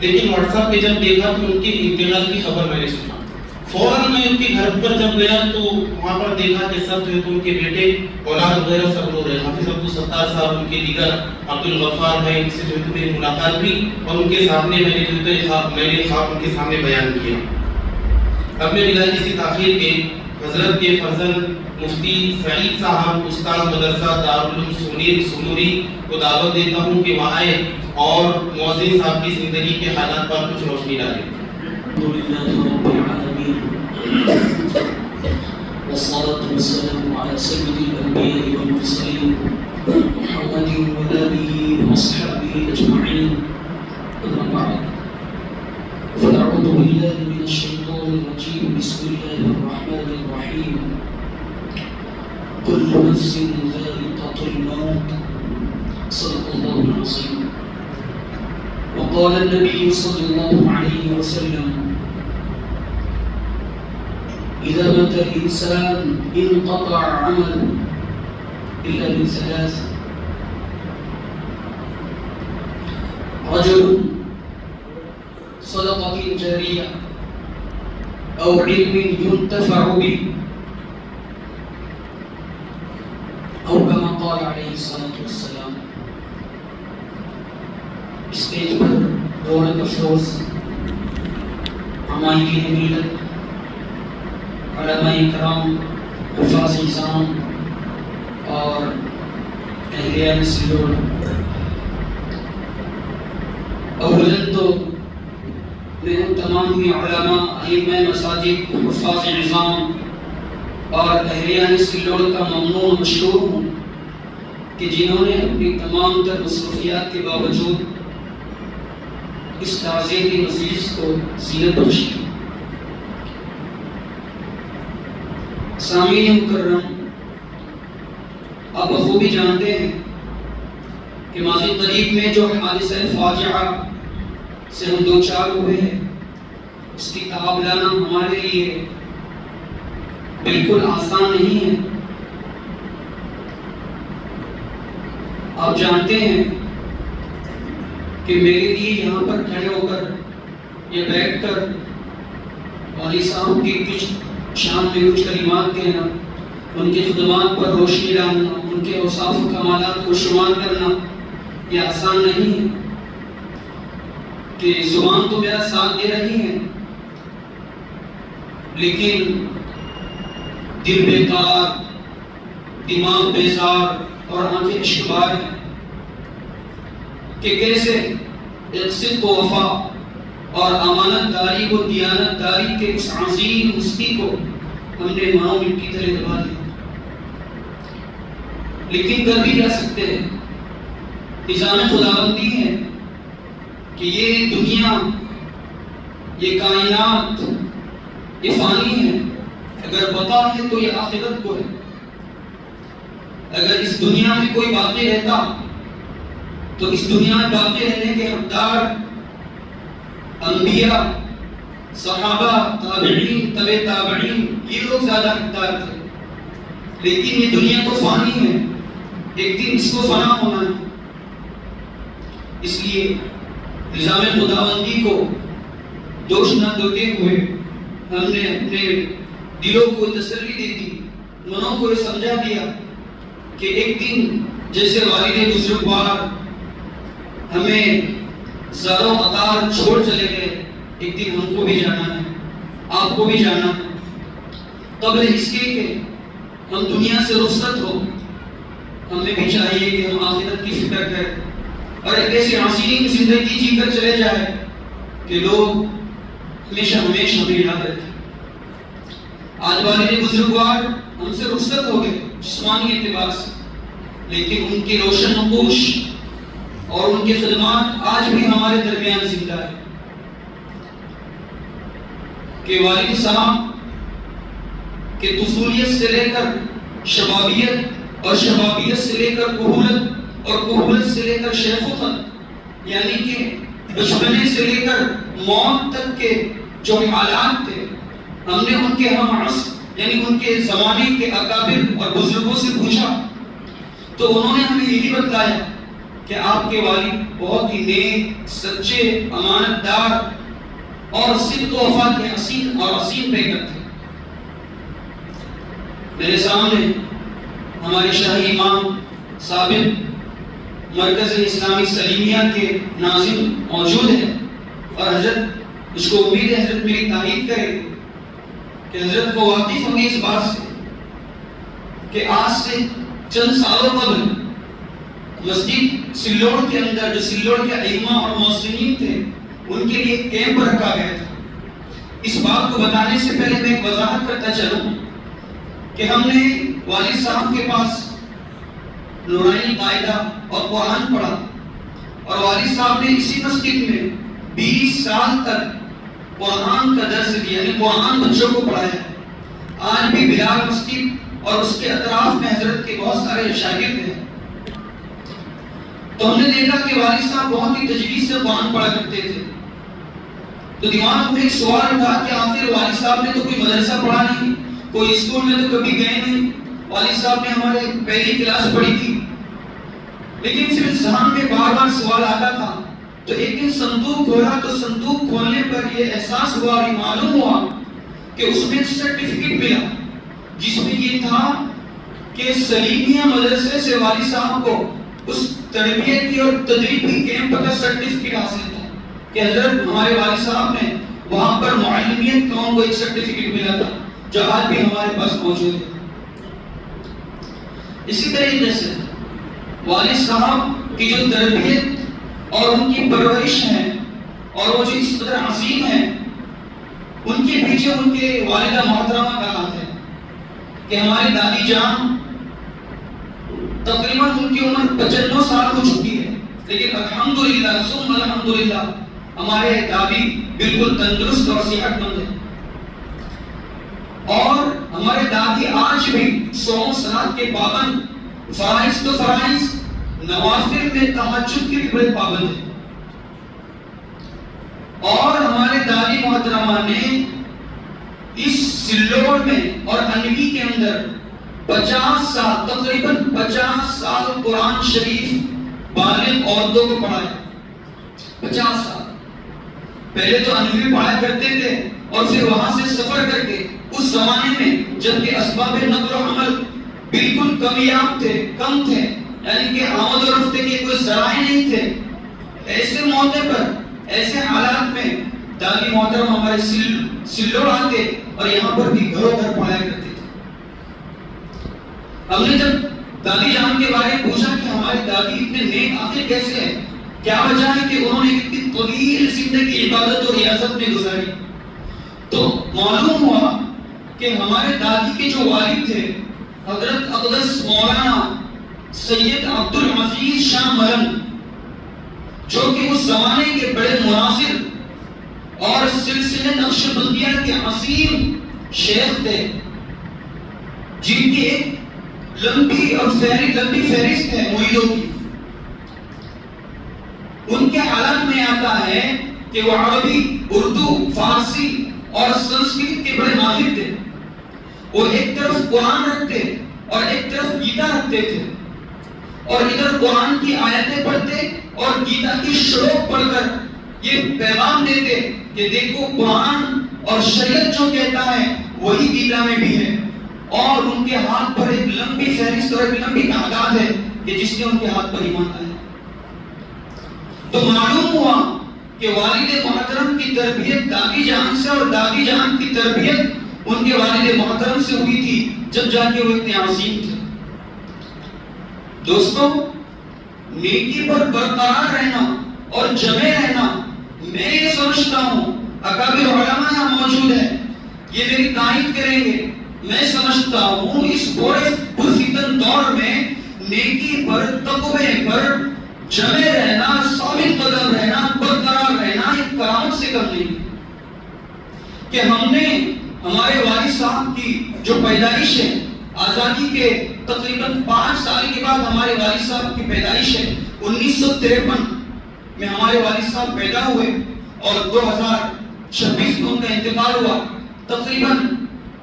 لیکن واٹس ایپ پہ جب دیکھا تو ان کے انتقال کی خبر میں نے سنا. فوراً میں ان کے گھر پر جب گیا تو وہاں پر دیکھا کہ سب جو ہے تو ان کے بیٹے اولاد وغیرہ سب رو رہے. حافظ عبدالستار صاحب، ان کے دیگر عبدالغفار بھائی، ان سے جو ہے تو میری ملاقات ہوئی اور ان کے سامنے میں نے جو ہے تو خواب ان کے سامنے بیان کیا. اب میں بلا کسی تاخیر کے حضرت کے فرزند مفتی سعید صاحب استاد مدرسہ دارالعلوم سنوری کو دعوت دیتا ہوں کہ وہاں آئے اور مؤذن صاحب کی زندگی کے حالات پر کچھ روشنی ڈالیں. الحمدللہ رب العالمین والصلاة والسلام على سيد الأنبياء والمرسلين محمد وآله وأصحابه أجمعين. أما بعد فأعوذ بالله من الشيطان الرجيم. بسم الله الرحمن الرحيم. كل نفس ذائقة الموت. صدق الله العظيم. وقال النبي صلى الله عليه وسلم: إذا مات الإنسان انقطع عمله إلا من ثلاث: رجل صدقة جارية أو علم ينتفع به أو كما قال عليه الصلاة والسلام. اسٹیج پر رونق افروز عمائدین ملت، علماء کرام، حفاظ نظام اور اہلیان سلول، اولاً تو میں ان تمام علماء، ائمہ مساجد، حفاظ نظام اور اہلیان سلول کا ممنون مشکور ہوں کہ جنہوں نے اپنی تمام تر مصروفیات کے باوجود اس تعزیتی مجلس کو زینت بخشی. سامعین مکرم، آپ بخوبی جانتے ہیں کہ ماضی قریب میں جو حادثہ فاجعہ سے ہم دوچار ہوئے ہیں، اس کی تاب لانا ہمارے لیے بالکل آسان نہیں ہے. آپ جانتے ہیں کہ میرے لیے یہاں پر کھڑے ہو کر یا بیٹھ کر والی صاحب کی کچھ شان میں کچھ کلمات کہنا، ان کی خدمات پر روشنی ڈالنا، ان کے اوصاف و کمالات کو شمار کرنا یہ آسان نہیں ہے. کہ زبان تو میرا ساتھ دے رہی ہے لیکن دل بیکار، دماغ بیزار اور آنکھیں اشکبار ہیں کہ کیسے صدق و وفا اور امانت داری و دیانت داری کے اس عظیم ہستی کو ہم نے ماؤں مٹی طرح دبا دیا. لیکن کر بھی جا سکتے ہیں. نظام خداوندی ہے کہ یہ دنیا، یہ کائنات، یہ فانی ہے. اگر بقا ہے تو یہ آخرت کو ہے. اگر اس دنیا میں کوئی باقی رہتا تو اس دنیا میں باقی رہنے کے حقدار انبیاء، صحابہ، تابعین، تبع تابعین، یہ لوگ زیادہ حقدار تھے. لیکن یہ دنیا تو فانی ہے، ایک دن اس کو فنا ہونا ہے. اس لیے نظام خداوندی کو دوش نہ دیتے ہوئے ہم نے اپنے دلوں کو تسلی دی تھی، منوں کو یہ سمجھا دیا کہ ایک دن جیسے والد بزرگوار ہمیں زاروں قطار چھوڑ چلے گئے، ایک دن ہم کو بھی جانا ہے، آپ کو بھی جانا ہے. قبل اس کے کہ ہم دنیا سے رخصت ہو، ہمیں بھی چاہیے کہ ہم آخرت کی فکر کریں اور ایک ایسی عظیم زندگی جی کر چلے جائیں کہ لوگ ہمیشہ ہمیشہ ہمیں یاد رکھیں. آج والد بزرگوار ہم سے رخصت ہو گئے جسمانی اعتبار سے، لیکن ان کی روشن نقوش اور ان کی خدمات آج بھی ہمارے درمیان زندہ ہے. کہ والد صاحب کہ طفولیت سے لے کر شبابیت اور شبابیت سے لے کر کہولت اور کہولت سے لے کر شیخوخت، یعنی کہ بچپنے سے لے کر موت تک کے جو حالات تھے، ہم نے ان کے ہم عصر یعنی ان کے زمانے کے اکابر اور بزرگوں سے پوچھا تو انہوں نے ہمیں یہی بتلایا کہ آپ کے والد بہت ہی نیک، سچے، امانت دار اور صدق و وفا کے عظیم پیکر تھے۔ میرے سامنے ہمارے شاہی امام سابق مرکز اسلامی سلیمیہ کے ناظم موجود ہیں، اور حضرت اس کو امید ہے حضرت میری تائید کرے کہ حضرت کو واقف ہوں گے اس بات سے کہ آج سے چند سالوں قبل مسجد سلوڑ کے اندر جو سلوڑ کے ائمہ اور محسنین تھے ان کے لیے کیمپ رکھا گیا تھا۔ اس بات کو بتانے سے پہلے میں ایک وضاحت کرتا چلوں کہ ہم نے والد صاحب کے پاس نورانی قاعدہ اور قرآن پڑھا، اور والد صاحب نے اسی مسجد میں 20 سال تک قرآن کا درس دیا، یعنی قرآن بچوں کو پڑھایا۔ آج بھی بلال مسجد اور اس کے اطراف میں حضرت کے بہت سارے شاگرد ہیں۔ تو ہم نے دیکھا کہ والد صاحب بہت ہی تجویز سے قرآن پڑھا کرتے تھے، تو دماغ میں ایک سوال اٹھا کہ آخر والد صاحب نے تو کوئی مدرسہ پڑھا نہیں، کوئی اسکول میں تو کبھی گئے نہیں، والد صاحب نے ہمارے پہلی کلاس پڑھی تھی، لیکن پھر ذہن میں بار بار سوال آتا تھا۔ تو ایک دن صندوق کھولا تو صندوق کھولنے پر یہ احساس ہوا اور یہ معلوم ہوا کہ اس میں سرٹیفکیٹ ملا جس میں یہ تھا کہ سلیمیہ مدرسے سے والد صاحب کو اس تربیتی اور تدریبی کیمپ کا سرٹیفکیٹ حاصل تھا کہ حضرت ہمارے والد صاحب نے وہاں پر معلمیت قوم کو ایک سرٹیفکیٹ ملا تھا جو آج بھی ہمارے پاس موجود ہے۔ اسی طریقے سے والد صاحب کی جو تربیت اور ان کی پرورش ہے اور وہ جو اس قدر عظیم ہے، ان کے پیچھے ان کے والدہ محترمہ کا ہاتھ ہے کہ ہماری دادی جان تقریباً ان کی عمر 95 سال ہو چکی ہے، لیکن الحمدللہ ثم الحمدللہ ہمارے دادی بالکل تندرست اور صحت مند ہے، اور ہمارے دادی آج بھی صوم صلات کے پابند، فرائض تو فرائض، نوافل میں تہجد کے بھی بڑے پابند ہیں۔ اور ہمارے دادی محترمہ نے اس سلوڑ میں اور انوی کے اندر 50 سال، تقریباً 50 سال قرآن شریف بالغ عورتوں کو پڑھایا۔ 50 سال پہلے تو انوی پڑھا کرتے تھے اور پھر وہاں سے سفر کر کے، اس زمانے میں جبکہ اسباب نقل و حمل بالکل کمیاب تھے، کم تھے، یعنی کہ آمد و رفت کے کوئی ذرائع نہیں تھے، ایسے موقع پر، ایسے حالات میں دادی محترم ہمارے سلوڑ آتے اور یہاں پر بھی گھروں گھر پڑھایا کرتے تھے۔ ہم نے جب دادی جان کے بارے میں پوچھا کہ ہماری دادی اتنے نیک آخر کیسے ہیں، کیا وجہ ہے کہ انہوں نے اتنی طویل زندگی عبادت اور ریاضت میں گزاری، تو معلوم ہوا کہ ہمارے دادی کے جو والد تھے حضرت اقدس مولانا سید عبد العزیز شاہ ملنگ، جو کہ اس زمانے کے بڑے مناظر اور سلسلے نقشبندیہ کے عظیم شیخ تھے، جن کی ایک لمبی فہرست ہے مریدوں کی۔ ان کے حالات میں آتا ہے کہ وہ عربی، اردو، فارسی اور سنسکرت کے بڑے ماہر تھے۔ وہ ایک طرف قرآن رکھتے اور ایک طرف گیتا رکھتے تھے، اور ادھر قرآن کی آیتیں پڑھتے اور گیتا کی شروع پڑھ کر یہ پیغام دیتے کہ دیکھو قرآن اور شریعت جو کہتا ہے وہی گیتا میں بھی ہے، اور ان کے ہاتھ پر ایک لمبی فہرست اور ایک لمبی تعداد ہے کہ جس نے ان کے ہاتھ پر ایمان لایا۔ تو معلوم ہوا کہ والد محترم کی تربیت دادی جان سے اور دادی جان کی تربیت ان کے والد محترم سے ہوئی تھی، جب جا کے وہ اتنے عظیم تھے۔ دوستو، نیکی پر برقرار رہنا اور جمے رہنا، میں یہ سمجھتا ہوں، اکابر علماء یہاں موجود ہیں، یہ میری تائید کریں گے، میں سمجھتا ہوں اس بڑے پرفتن دور میں نیکی پر، تقوی پر جمے رہنا، ثابت قدم رہنا، برقرار رہنا ایک کرامت سے کم نہیں کہ ہم نے ہمارے والد صاحب کی جو پیدائش ہے، آزادی کے تقریباً 5 سال کے بعد ہمارے والد صاحب کی پیدائش ہے، 1953 میں ہمارے والد صاحب پیدا ہوئے اور 2026 میں ان کا انتقال ہوا۔ تقریباً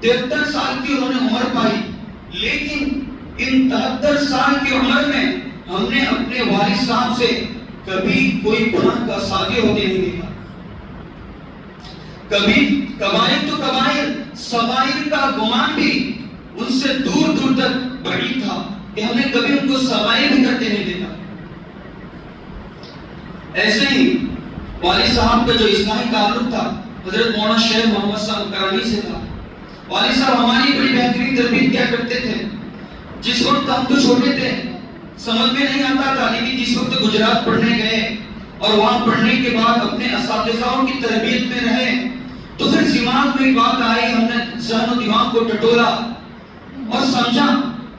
73 سال کی انہوں نے عمر پائی، لیکن ان 73 سال کی عمر میں ہم نے اپنے والد صاحب سے کبھی کوئی گناہ کا ساگے ہوتے نہیں دیکھا. کبھی کبائر تو کبائر، صغائر کا گمان بھی ان سے دور دور تک بعید تھا کہ ہم نے کبھی ان کو صغائر بھی کرتے نہیں دیکھا. ایسے ہی والد صاحب کا جو اصلاحی تعلق تھا حضرت مولانا شیخ محمد صاحب کرانی سے تھا. والد صاحب ہماری بڑی بہترین تربیت کیا کرتے تھے. جس وقت ہم تو چھوٹے تھے، سمجھ میں نہیں آتا تھا، لیکن جس وقت گجرات پڑھنے گئے اور وہاں پڑھنے کے بعد اپنے اساتذہوں کی تربیت میں رہے تو پھر دماغ میں ایک بات آئی. ہم نے ذہن و دماغ کو ٹٹولا اور سمجھا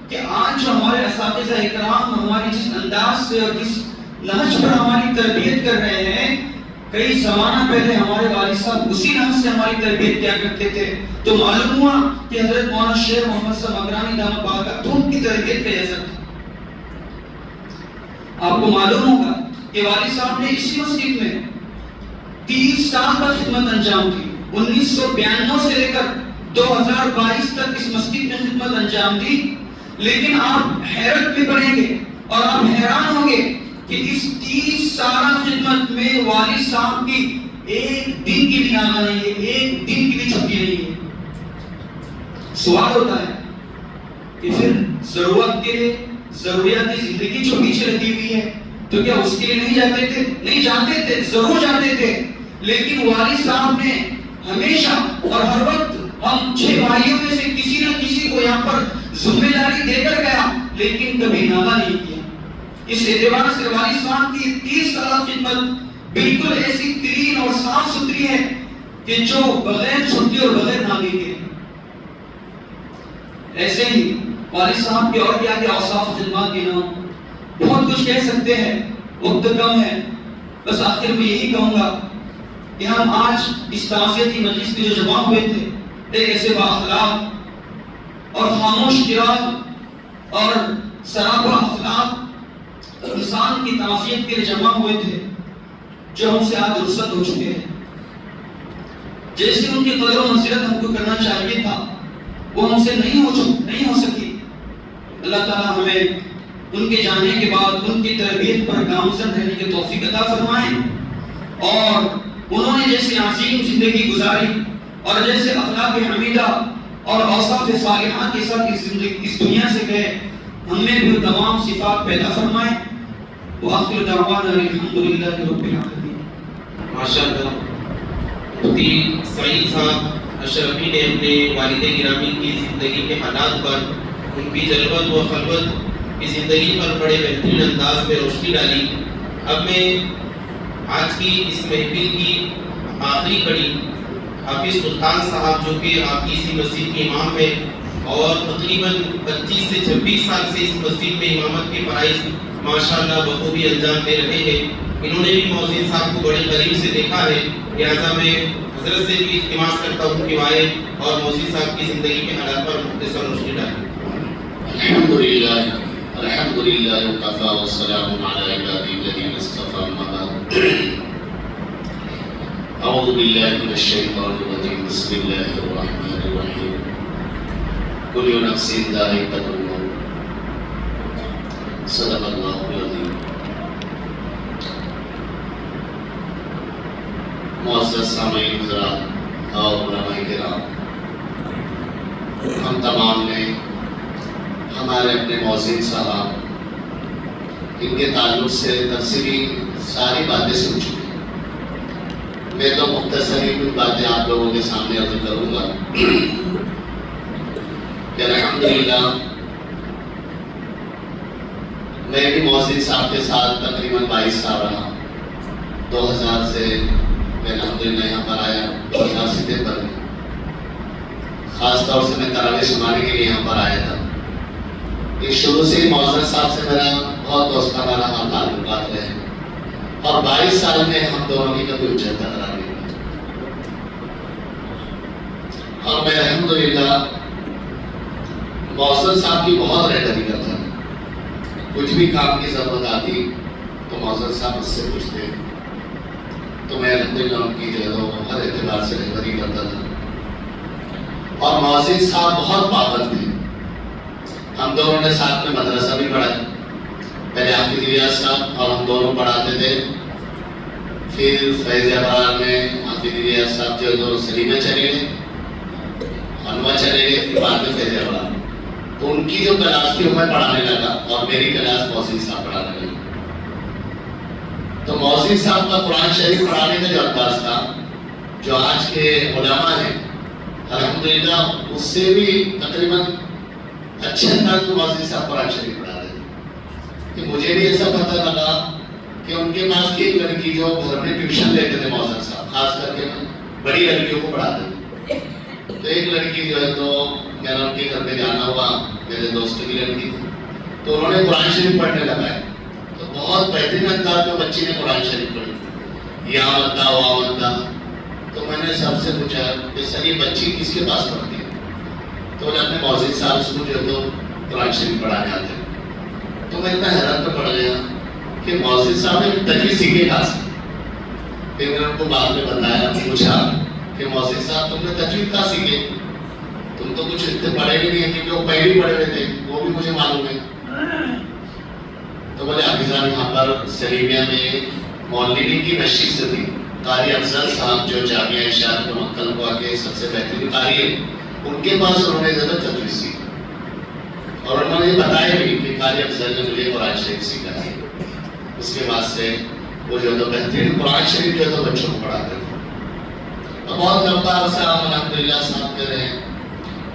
کہ آج جو ہمارے اساتذہ اکرام ہماری جس انداز سے اور جس نہج پر ہماری تربیت کر رہے ہیں، کئی زمانہ پہلے ہمارے والد صاحب اسی نہج سے ہماری تربیت کیا کرتے تھے. تو معلوم ہوا کہ حضرت مولانا شیخ محمد صاحب اگرانی دامت برکاتہم کی تربیت کا ایسا تھا. آپ کو معلوم ہوگا کہ والد صاحب نے اسی مسجد میں 30 سال کا خدمت انجام دی. 1992 سے لے کر 2022 تک اس مسجد میں خدمت انجام دی. لیکن آپ حیرت میں پڑیں گے اور آپ حیران ہوں گے کہ اس 30 سالہ خدمت میں والد صاحب کی ایک دن کی بھی ناغہ نہیں ہے، ایک دن کی بھی چھٹی نہیں ہے. سوال ہوتا ہے کہ پھر ضرورت کے لیے ضروریات زندگی جو پیچھے لگی ہوئی ہے تو کیا اس کے لیے نہیں جاتے تھے؟ نہیں جاتے تھے، ضرور جاتے تھے. لیکن والد صاحب نے ہمیشہ اور ہر وقت ہم 6 بھائیوں میں سے کسی نہ کسی کو یہاں پر ذمہ داری دے کر گیا، لیکن کبھی ناغہ نہیں کیا. اس اعتبار سے والد صاحب کی 30 سالہ خدمت بالکل ایسی ترین اور صاف ستھری ہے کہ جو بغیر چھٹی اور بغیر ناغے کے. ایسے ہی والد صاحب کے اور کیا اوصاف و خدمات کے نام بہت کچھ کہہ سکتے ہیں، وقت کم ہے. بس آخر میں یہی کہوں گا کہ ہم آج اس تعزیتی مجلس میں جو جمع ہوئے تھے، ایک ایسے بااخلاق اور خاموش قرات اور سراپا اخلاق انسان کی تعزیت کے لیے جمع ہوئے تھے جو ہم سے آج رخصت ہو چکے ہیں. جیسے ان کی قدر و منزلت ہم کو کرنا چاہیے تھا وہ ہم سے نہیں ہو سکی. اللہ تعالیٰ ہمیں ان کے جانے کے بعد ان کی تربیت پر گامزن رہنے کی توفیق عطا فرمائیں. اور انہوں نے جیسے عظیم زندگی گزاری اور جیسے اخلاق حمیدہ اور اوصاف صالحہ کے ساتھ اس دنیا سے گئے، ہم میں بھی تمام صفات پیدا فرمائیں. وآخر دعوانا الحمدللہ رب العالمین. ماشاءاللہ مفتی سعید صاحب اشرفی نے اپنے والد گرامی کی زندگی کے حالات پر، ان کی جلوت و خلوت کی زندگی پر بڑے بہترین انداز میں روشنی ڈالی. اب میں آج کی اس محفل کی آخری کڑی حافظ سلطان صاحب جو کہ آپ کی اسی مسجد کے امام ہیں اور تقریباً 25 سے 26 سال سے اس مسجد میں امامت کے فرائض ماشاءاللہ بخوبی انجام دے رہے ہیں. انہوں نے بھی مؤذن صاحب کو بڑے قریب سے دیکھا ہے، لہٰذا میں حضرت سے بھی التماس کرتا ہوں کہ آئے اور مؤذن صاحب کی زندگی کے حالات پر مختصر روشنی ڈالیں. الحمدللہ وکفی والسلام علی عبادہ الذین اصطفی. اما بعد اعوذ باللہ من الشیطان الرجیم. بسم اللہ الرحمن الرحیم. کل نفس ذائقۃ الموت. صدق اللہ العظیم. معزز سامعین حضرات اور علماء کرام، ہم تمام نے ہمارے اپنے مؤذن صاحب ان کے تعلق سے تفصیلی ساری باتیں سن چکے. میں تو مختصر ہی کچھ باتیں آپ لوگوں کے سامنے عرض کروں گا کہ الحمدللہ میں بھی مؤذن صاحب کے ساتھ تقریباً 22 سال رہا. 2000 سے میں الحمدللہ یہاں پر آیا. 2000 ستمبر میں خاص طور سے میں تراویح سنانے کے لیے یہاں پر آیا تھا. شروع سے ہی مؤذن صاحب سے میرا بہت دوستانہ رہا، تعلقات رہے اور 22 سال میں ہم دونوں کی کبھی اجت قرار نہیں ہوئی. اور میں الحمدللہ مؤذن صاحب کی بہت رہبری کرتا ہوں. کچھ بھی کام کی ضرورت آتی تو مؤذن صاحب اس سے پوچھتے تو میں الحمدللہ ان کی جو ہے ہر اعتبار سے رہبری کرتا تھا. اور مؤذن صاحب بہت پابند تھے. ہم دونوں نے ساتھ میں مدرسہ بھی پڑھا پہلے حافظ الیاس صاحب اور ہم دونوں پڑھاتے تھے، پھر فیض ابرار میں حافظ الیاس صاحب جو دونوں سلیمہ چلے گئے، انوا چلے گئے، پھر بعد میں فیض ابرار. تو ان کی جو کلاس تھی وہ میں پڑھانے لگا اور میری کلاس موزی صاحب پڑھانے لگے. تو موزی صاحب کا قرآن شریف پڑھانے کا جو انداز تھا، جو آج کے علماء ہیں الحمدللہ اس سے بھی تقریباً اچھے انداز میں موزی صاحب قرآن شریف پڑھا رہے تھے. کہ مجھے بھی ایسا پتہ لگا کہ ان کے پاس ایک لڑکی جو گھر میں ٹیوشن لیتے تھے موزن صاحب، خاص کر کے بڑی لڑکیوں کو پڑھاتے تھے. تو ایک لڑکی جو ہے تو میرا ان کے گھر میں جانا ہوا، میرے دوست کی لڑکی تھی، تو انہوں نے قرآن شریف پڑھنے لگا ہے. تو بہت بہترین انداز میں بچی نے قرآن شریف پڑھی، یا مدہ وا مدہ. تو میں نے سب سے پوچھا کہ سر یہ بچی کس کے پاس پڑھتی ہے؟ تو انہوں نے اپنے موزن صاحب سے جو تو قرآن شریف پڑھانے آتے ہیں. تو میں اتنا حیران پہ پڑ گیا کہ موزن صاحب نے تجوید سیکھے کہاں سے. پھر میں نے ان کو بعد میں بتایا، پوچھا کہ موزن صاحب تم نے تجوید کہاں سیکھے؟ تم تو کچھ اتنے پڑھے بھی نہیں ہیں، کیونکہ وہ پہلے پڑھے ہوئے تھے، وہ بھی مجھے معلوم ہے. تو بولے حافظ صاحب یہاں پر سلیمیہ میں مولوی کی نشست سے تھی، قاری افضل صاحب جو جامعہ ارشاد مکہ کو کے سب سے بہترین قاری ہے، ان کے پاس انہوں نے زیادہ تجوید سیکھی. اور انہوں نے یہ بتایا بھی کہ قاری افضل نے مجھے قرآن شریف سیکھا ہے. اس کے بعد سے وہ جو ہے تو بہترین قرآن شریف جو ہے تو بچوں کو پڑھاتے تھے. اور بہت لمبا عرصہ ہم الحمدللہ صاحب کر رہے ہیں.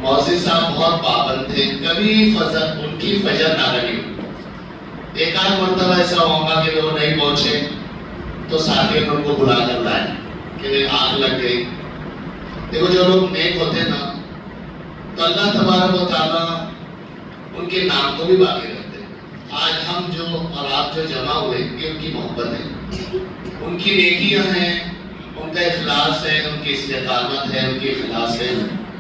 موزی صاحب بہت پابند تھے، کبھی فجر ان کی فجر نہ لگی. ایک آدھ مرتبہ ایسا ہوگا کہ وہ نہیں پہنچے تو ساتھی نے ان کو بلا کر لائے کہ آگ لگ گئی. دیکھو جو لوگ نیک ہوتے نا تو اللہ تبارک و تعالیٰ ان کے نام کو بھی باقی رکھتے ہیں. آج ہم جو اور آپ جو جمع ہوئے یہ ان کی محبت ہے، ان کی نیکیاں ہیں، ان کا اخلاص ہے، ان کی استقامت ہے، ان کی اخلاص ہے.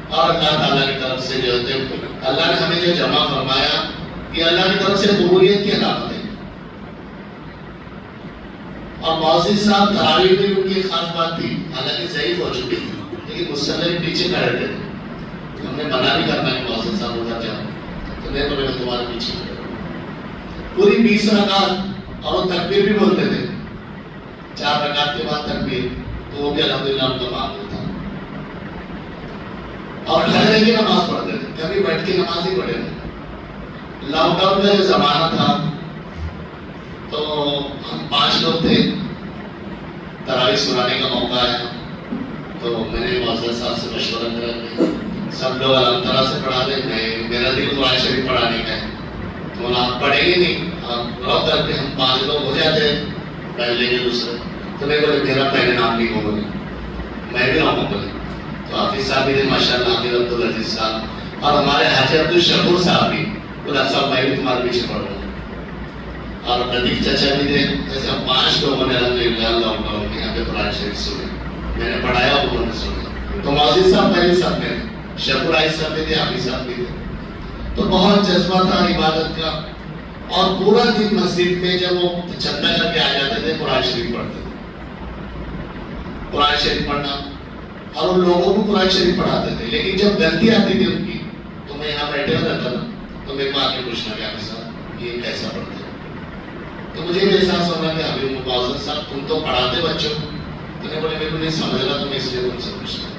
اور اللہ تعالیٰ کی طرف سے جو ہے اللہ نے ہمیں جو جمع فرمایا یہ اللہ کی طرف سے قبولیت کی علامت ہے. اور موزی صاحب تراویح میں ان کی خاص بات تھی، حالانکہ ضعیف ہو چکی تھی لیکن مصلی کے پیچھے کھڑے تھے. ہم نے منع بھی کرنا ہے موزی صاحب ادھر جاؤ، تو نہیں بولے میں تمہارے پیچھے پوری 20 رکعت. اور وہ تکبیر بھی بولتے تھے 4 رکعت کے بعد تکبیر، تو وہ بھی الحمدللہ ان کا معمول تھا. اور کھڑے رہ کے نماز پڑھتے تھے، کبھی بیٹھ کے نماز ہی پڑھے تھے. لاک ڈاؤن کا جو زمانہ تھا تو ہم 5 لوگ تھے، تراویح سنانے کا موقع آیا تو میں نے موزن صاحب سے مشورہ کرا کہ سب لوگ الگ طرح سے پڑھا دیں، میرا دل قرآن شریف پڑھانے کا ہے. تو آپ پڑھیں گے نہیں، آپ رب کر کے ہم 5 لوگ ہو جاتے ہیں، پہلے کے دوسرے. تو نہیں بولے میرا پہلے نام نہیں ہو بولے، میں بھی رہوں بولے. تو حافظ صاحب بھی تھے ماشاء اللہ، حافظ عبدالعزیز صاحب، اور ہمارے حاجی عبدالشکور صاحب بھی بولا صاحب میں بھی تمہارے پیچھے پڑھ رہا ہوں. اور عتیق چچا بھی تھے. ایسے ہم 5 لوگوں نے الحمدللہ لاک ڈاؤن میں یہاں پہ قرآن شریف سنے، میں نے پڑھایا اور انہوں نے سنے. تو موزی صاحب پہلے سب میں تھے، شکور آئی صاحب بھی تھے، حافظ صاحب بھی تھے. تو بہت جذبہ تھا عبادت کا. اور پورا دن مسجد میں جب وہ چندہ کر کے آ جاتے تھے قرآن شریف پڑھتے تھے. قرآن شریف پڑھنا اور ان لوگوں کو قرآن شریف پڑھاتے تھے. لیکن جب غلطی آتی تھی ان کی تو میں یہاں بیٹھے ہوا رہتا تھا تو میرے کو آ کے پوچھنا کہ حافظ صاحب یہ کیسا پڑھتے ہیں. تو مجھے بھی احساس ہو رہا کہ حبیب موزن صاحب تم تو پڑھاتے بچوں کو. تو نے بولے میرے کو نہیں سمجھ رہا، تو میں اس لیے تم سے پوچھتا ہوں.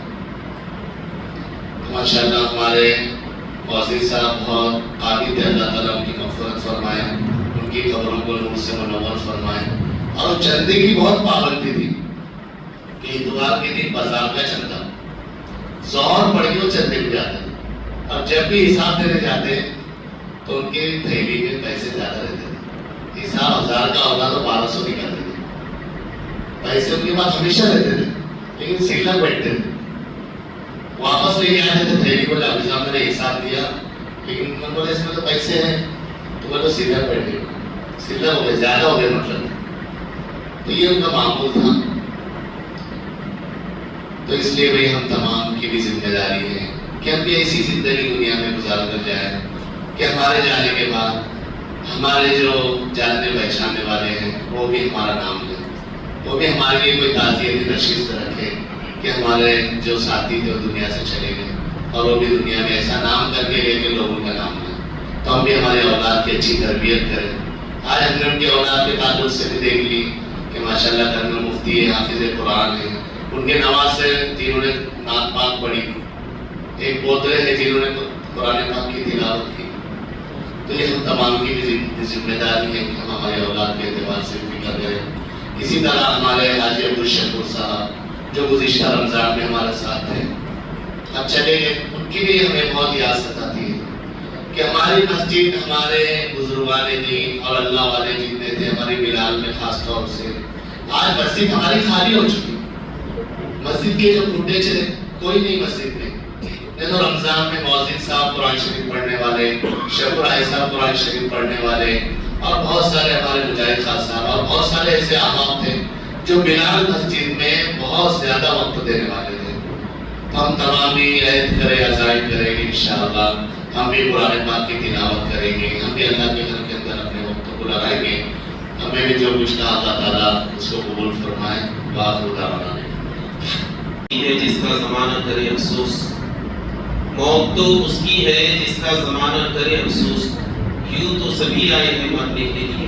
ماشاء اللہ ہمارے موزن صاحب بہت عابد تھے، اللہ تعالیٰ ان کی مغفرت فرمائے، ان کی قبروں کو نور سے منور فرمائے. اور چندے کی بہت پابندی تھی کہ اتوار کے دن بازار کا چندہ ظہر پڑھ کے وہ چندے کو جاتے تھے. اور جب بھی حساب دینے جاتے تو ان کے تھیلی میں پیسے زیادہ رہتے تھے. حساب 1000 کا ہوگا تو 1200 نکالتے تھے. پیسے ان کے پاس ہمیشہ رہتے تھے لیکن سیلک بیٹھتے تھے. واپس لے کے آتے تھے تھیلی، بولے حافظ صاحب میں نے حساب دیا لیکن میں بولے اس میں تو پیسے ہیں. تو بولے تو سیلک بیٹھے، سیلک ہو گئے، زیادہ ہو گئے مطلب. تو یہ ان کا معمول تھا. تو اس لیے بھائی ہم تمام کی بھی ذمہ داری ہے کہ ہم بھی ایسی زندگی دنیا میں گزار کر جائیں کہ ہمارے جانے کے بعد ہمارے جو جاننے پہچاننے والے ہیں وہ بھی ہمارا نام لیں، وہ بھی ہمارے لیے کوئی تعزیتی نشست رکھے کہ ہمارے جو ساتھی تھے وہ دنیا سے چلے گئے اور وہ بھی دنیا میں ایسا نام کر کے گئے کہ لوگوں کا نام لیں. تو ہم بھی ہمارے اولاد کی اچھی تربیت کریں آج ہم نے ان کی اولاد کے تعلق سے بھی دیکھ لی کہ ماشاءاللہ کرنل مفتی ہے، حافظ قرآن ہے، ان کے نواز سے جنہوں نے نعت پاک پڑھی، ایک پوترے ہیں جنہوں نے قرآن پاک کی تلاوت کی. تو یہ ہم تمام کی بھی ذمہ داری ہے کہ ہم ہمارے اولاد کے اعتبار سے فکر کریں. اسی طرح ہمارے حاجی عبدالشکور صاحب جو گزشتہ رمضان میں ہمارے ساتھ تھے، اب چلے گئے، ان کی بھی ہمیں بہت یاد ستاتی ہے کہ ہماری مسجد، ہمارے بزرگان دین اور اللہ والے جتنے تھے ہماری بلال میں خاص طور سے، آج مسجد ہماری خالی ہو چکی. مسجد کے جو کنڈے چلے کوئی نہیں مسجد میں. تو رمضان میں مؤذن صاحب قرآن شریف پڑھنے والے، شکر آئے صاحب قرآن شریف پڑھنے والے، اور بہت سارے ہمارے مجاہد خان صاحب اور بہت سارے ایسے احباب تھے جو بلال مسجد میں بہت زیادہ وقت دینے والے تھے. ہم تمام بھی عہد کریں، عزائم کریں گے انشاءاللہ ہم بھی قرآن پاک کی تلاوت کریں گے، ہم بھی اللہ کے گھر کے اندر اپنے وقت کو لگائیں گے. ہمیں بھی جو کچھ کہا اللہ تعالیٰ اس کو قبول فرمائے. وآخر دعوانا ہے جس کا زمانہ کرے افسوس، موت تو اس کی ہے جس کا زمانہ کرے افسوس. یوں تو سبھی آئے ہیں مرنے کے لیے،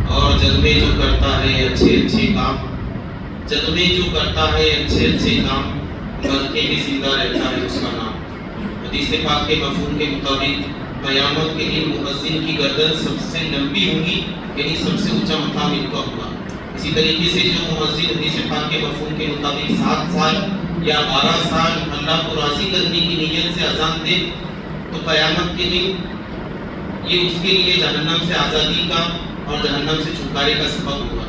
اور جگ میں جو کرتا ہے اچھے اچھے کام، جگ میں جو کرتا ہے اچھے اچھے کام، مر کے بھی زندہ رہتا ہے اس کا نام. حدیث پاک کے مفہوم کے مطابق قیامت کے دن مؤذن کی گردن سب سے لمبی ہوگی، یعنی سب سے اونچا مقام ان کا ہوگا. اسی طریقے سے جو مؤذن حدیث پاک کے مفہوم کے مطابق 7 سال یا 12 سال اللہ کو راضی کرنے کی نیت سے اذان دے تو قیامت کے دن یہ اس کے لیے جہنم سے آزادی کا اور جہنم سے چھٹکارے کا سبب ہوگا.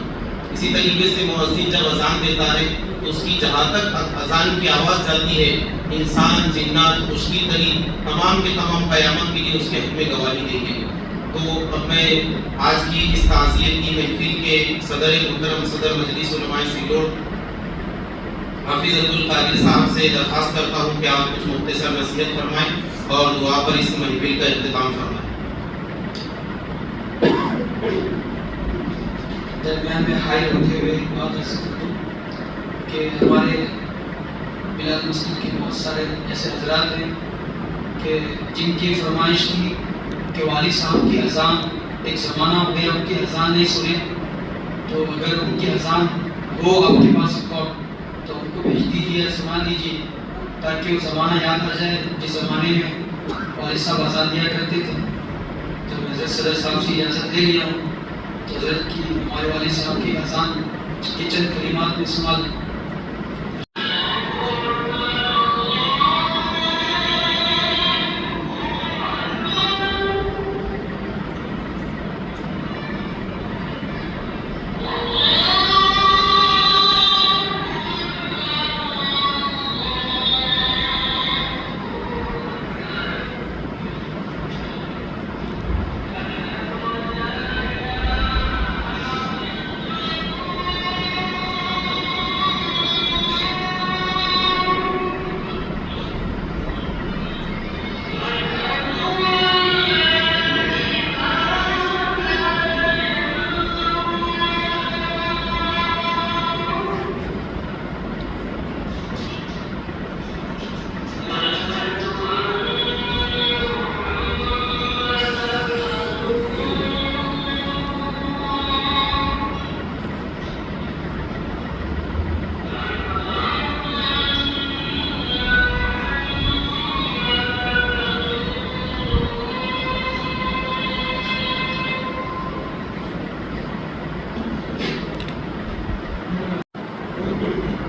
اسی طریقے سے مؤذن جب اذان دیتا ہے تو اس کی جہاں تک اذان کی آواز جاتی ہے، انسان، جنات، خشکی تری تمام کے تمام قیامت کے لیے اس کے حق میں گواہی دیں گے. تو اب میں آج کی اس تعزیت کی محفل کے صدر محترم صدر مجلس علماء سیلوڑ حافظ عبدالقادر صاحب سے درخواست کرتا ہوں کہ آپ کچھ مختصر نصیحت فرمائیں اور دعا پر اس محفل کا اختتام فرمائیں. درمیان میں حائل ہوتے ہوئے بات عرض کرتا ہوں کہ ہمارے بلال مسجد کے بہت سارے ایسے حضرات ہیں کہ جن کی فرمائش تھی کہ والد صاحب کی اذان، ایک زمانہ ہو گیا ان کی اذان نہیں سنے، تو اگر ان کی اذان ہو آپ کے پاس ریکارڈ تو ان کو بھیج دیجیے، سنا دیجیے تاکہ وہ زمانہ یاد آ جائے جس زمانے میں والد صاحب اذان دیا کرتے تھے. تو میں حضرت صدر صاحب سے اجازت لے لیا ہوں تو حضرت کی ہمارے والد صاحب کی اذان کے چند کلمات میں استعمال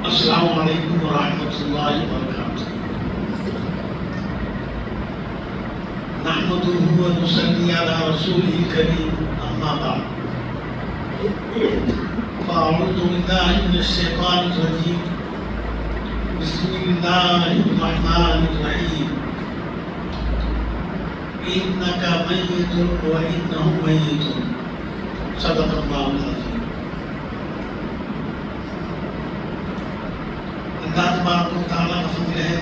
السلام علیکم ورحمۃ اللہ وبرکاتہ. نحمده ونصلي على رسوله الكريم اما بعد فاعوذ بالله من الشیطان الرجیم. بسم اللہ الرحمن الرحیم. انک میت وانهم میتون. صدق اللہ العظیم. اللہ تبارک و تعالیٰ کا فضل ہے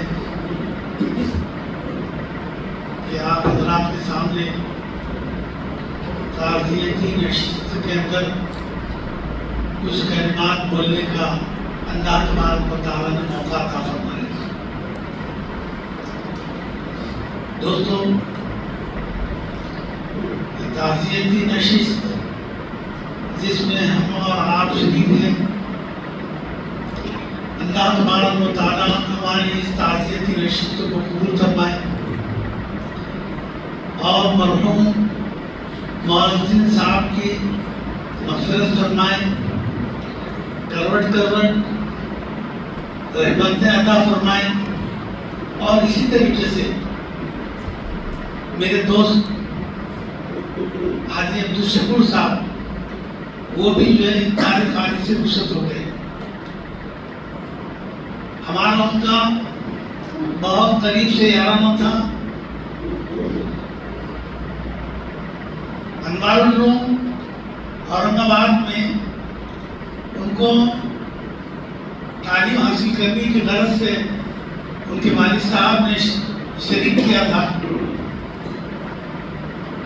کہ آپ حضرات کے سامنے تعزیتی نشست کے اندر کچھ کلمات بولنے کا اللہ تبارک و تعالیٰ نے موقع عطا فرمایا. دوستو، تعزیتی نشست جس میں ہم اور آپ شریک ہیں، اللہ تبارک و تعالیٰ ہماری اس تعزیتی نشست کو قبول فرمائے اور مرحوم مؤذن صاحب کی مغفرت فرمائے، کروڑ کروڑ رحمتیں عطا فرمائے۔ اور اسی طریقے سے میرے دوست حاجی عبدالشکور صاحب، وہ بھی جو ہے انتقال خارج سے رخصت ہو گئے۔ ہمارا ان کا بہت قریب سے یارانہ تھا۔ انوار العلوم اورنگ آباد میں ان کو تعلیم حاصل کرنے کی غرض سے ان کے والد صاحب نے شریک کیا تھا،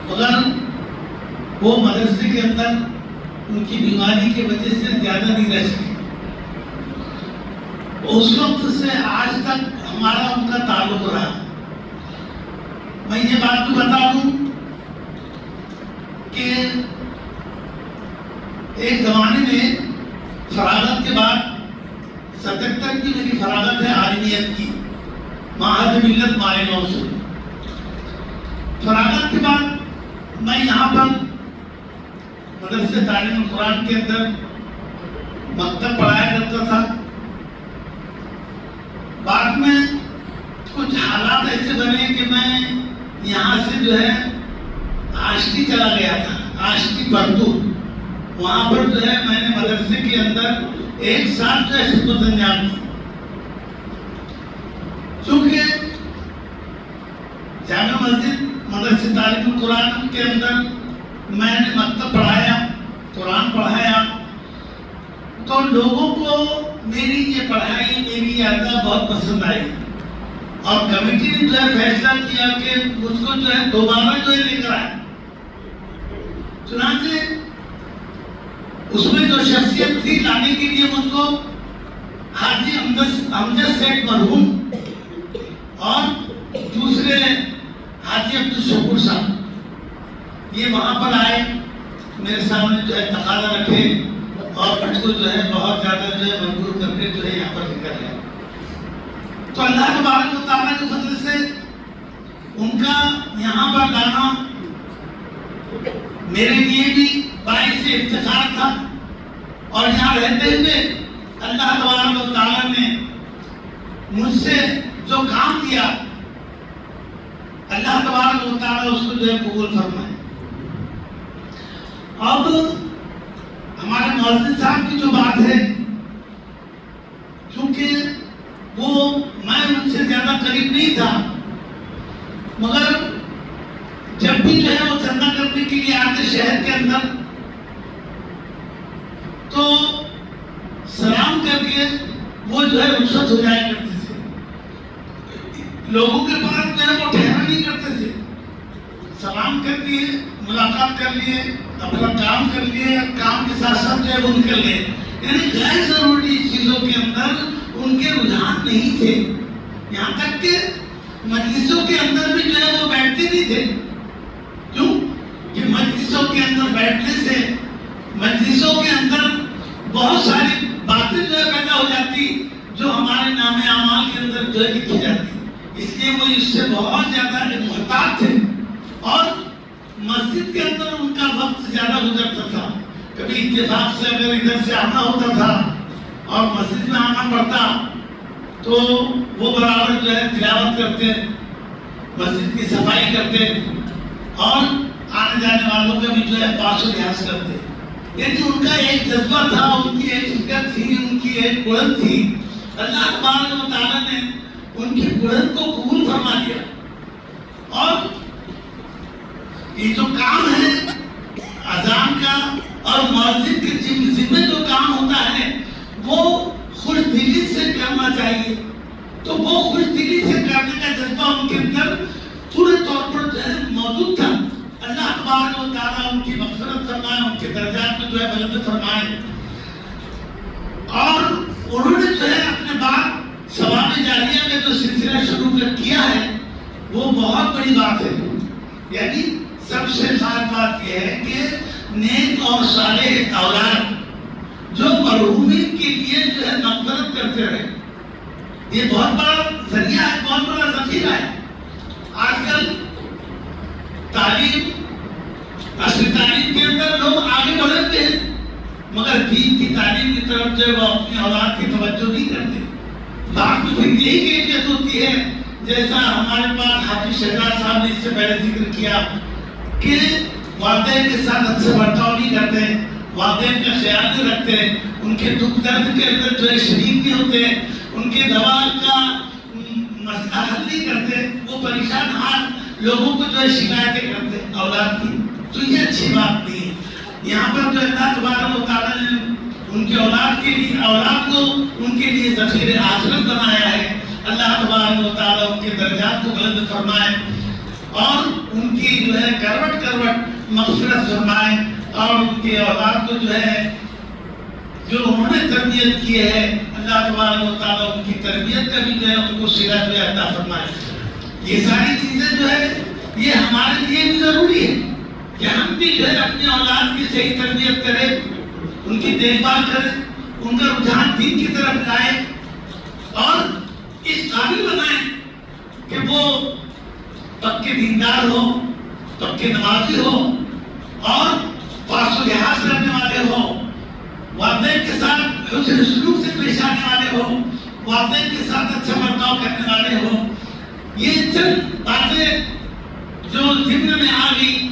مگر وہ مدرسے کے اندر ان کی بیماری کی وجہ سے زیادہ نہیں رہ سکے۔ اس وقت سے آج تک ہمارا ان کا تعلق رہا۔ میں یہ بات تو بتا دوں کہ ایک زمانے میں فراغت کے بعد 77 کی میری فراغت ہے عالمیت کی، معہد ملت مالیگاؤں سے۔ فراغت کے بعد میں یہاں پر مدرسے تعلیم قرآن کے اندر مکتب پڑھایا کرتا تھا۔ بعد میں کچھ حالات ایسے بنے کہ میں یہاں سے جو ہے آشتی چلا گیا تھا، آشتی پرتو۔ وہاں پر جو ہے میں نے مدرسے کے اندر ایک سال جو ہے خدمت انجام دی۔ چونکہ جامع مسجد مدرسے تعلیم القرآن کے اندر میں نے مکتب پڑھایا، قرآن پڑھایا، تو لوگوں کو میری یہ پڑھائی، میری یہ ادا بہت پسند آئی، اور کمیٹی نے جو ہے فیصلہ کیا کہ مجھ کو جو ہے دوبارہ جو ہے لے کر آئے۔ چنانچہ اس میں جو شخصیت تھی لانے کے لیے مجھ کو حاجی امجد سیٹھ مرحوم اور دوسرے حاجی عبدالشکور صاحب، یہ وہاں پر آئے، میرے سامنے جو ہے تقاضا رکھے اور مجھ کو جو ہے بہت زیادہ جو ہے مجبور کر کے جو ہے یہاں پر لے کر آئے۔ تو اللہ تبارک و تعالیٰ کے فضل سے ان کا یہاں پر لانا میرے لیے بھی باعث افتخار تھا، اور یہاں رہتے ہوئے اللہ تبارک و تعالیٰ نے مجھ سے جو کام کیا، اللہ تبارک و تعالیٰ اس کو جو ہے قبول فرمائے۔ اب ہمارے مؤذن صاحب کی جو بات ہے، چونکہ وہ میں ان سے زیادہ قریب نہیں تھا، مگر جب بھی جو ہے وہ چندہ کرنے کے لیے آتے شہر کے اندر، تو سلام کر کے وہ جو ہے رخصت ہو جایا کرتے تھے۔ لوگوں کے پاس جو ہے وہ ٹھہرا نہیں کرتے تھے، سلام کر لیے، ملاقات کر لیے، اپنا کام کر لیے، کام کے ساتھ ساتھ جو ہے وہ نکل گئے۔ یعنی غیر ضروری چیزوں کے اندر ان کے رجحان نہیں تھے، یہاں تک کہ مجلسوں کے اندر بھی جو ہے وہ بیٹھتے نہیں تھے۔ کیوں کہ مجلسوں کے اندر بیٹھنے سے مجلسوں کے اندر بہت ساری باتیں جو ہے پیدا ہو جاتی جو ہمارے نام اعمال کے اندر جو ہے لکھی جاتی، اس لیے وہ اس سے بہت زیادہ محتاط تھے، اور مسجد کے اندر ان کا وقت زیادہ گزرتا تھا۔ کبھی اتفاق سے اگر ادھر سے آنا ہوتا تھا اور مسجد میں آنا پڑتا تو وہ برابر جو ہے تلاوت کرتے، مسجد کی صفائی کرتے، اور آنے جانے والوں کا بھی جو ہے پاس و لحاظ کرتے۔ یعنی ان کا ایک جذبہ تھا، ان کی ایک فکر تھی، ان کی ایک بلند تھی۔ اللہ تبارک و تعالیٰ نے ان کی بلند کو قبول فرما لیا، اور یہ جو کام ہے اذان کا اور مؤذن کے ذمہ جو کام ہوتا ہے وہ خوش دلی سے کرنا چاہیے، تو وہ خوش دلی سے کرنے کا جذبہ ان کے اندر پورے طور پر جو ہے موجود تھا۔ اللہ تبارک و تعالیٰ ان کی مغفرت فرمائے، ان کے درجات میں جو ہے بلند فرمائے، اور انہوں نے جو ہے اپنے بعد ثواب جاریہ کا جو سلسلہ شروع کیا ہے وہ بہت بڑی بات ہے۔ یعنی سب سے خاص بات یہ ہے کہ نیک اور صالح اولاد جو مرحومین کے لیے جو ہے مغفرت کرتے رہے. یہ بہت بڑا ذریعہ ہے, بہت بڑا ذخیرہ ہے. آج کل تعلیم, عصری تعلیم کے اندر لوگ آگے بڑھتے ہیں, مگر دین کی تعلیم کی طرف جو ہے وہ اپنی اولاد کی توجہ نہیں کرتے. بات تو پھر یہی کیفیت ہوتی ہے جیسا ہمارے پاس حافظ شہزاد صاحب نے اس سے پہلے ذکر کیا کہ والدین کے ساتھ اچھا برتاؤ نہیں کرتے, والدین کا خیال نہیں رکھتے, ان کے دکھ درد کے اندر جو ہے شریک نہیں ہوتے, ان کے زوال کا مسئلہ حل نہیں کرتے, وہ پریشان حال لوگوں کو جو ہے شکایتیں کرتے اولاد کی. تو یہ اچھی بات نہیں ہے. یہاں پر جو اللہ تبارک و تعالیٰ نے ان کے اولاد کے لیے, اولاد کو ان کے لیے ذخیرِ آخرت بنایا ہے. اللہ تبارک و تعالیٰ ان کے درجات کو بلند فرمائے اور ان کی جو ہے کروٹ کروٹ مغفرت فرمائے, اور ان کے اولاد کو جو ہے جو انہوں نے تربیت کی ہے اللہ تبارک و تعالیٰ ان کی تربیت کا بھی جو ہے ان کو صلہ جو ہے عطا فرمائے. یہ ساری چیزیں جو ہے یہ ہمارے لیے بھی ضروری ہے کہ ہم بھی جو ہے اپنی اولاد کی صحیح تربیت کریں, ان کی دیکھ بھال کریں, ان کا رجحان دین کی طرف لائیں اور اس قابل بنائیں کہ وہ پکے دیندار ہو, پکے نمازی ہو اور پاس و لحاظ کرنے والے ہو, والدین کے ساتھ حسن سلوک سے پیش آنے والے ہو, والدین کے ساتھ اچھا برتاؤ کرنے والے ہو. یہ چند باتیں جو ذہن میں آ گئی,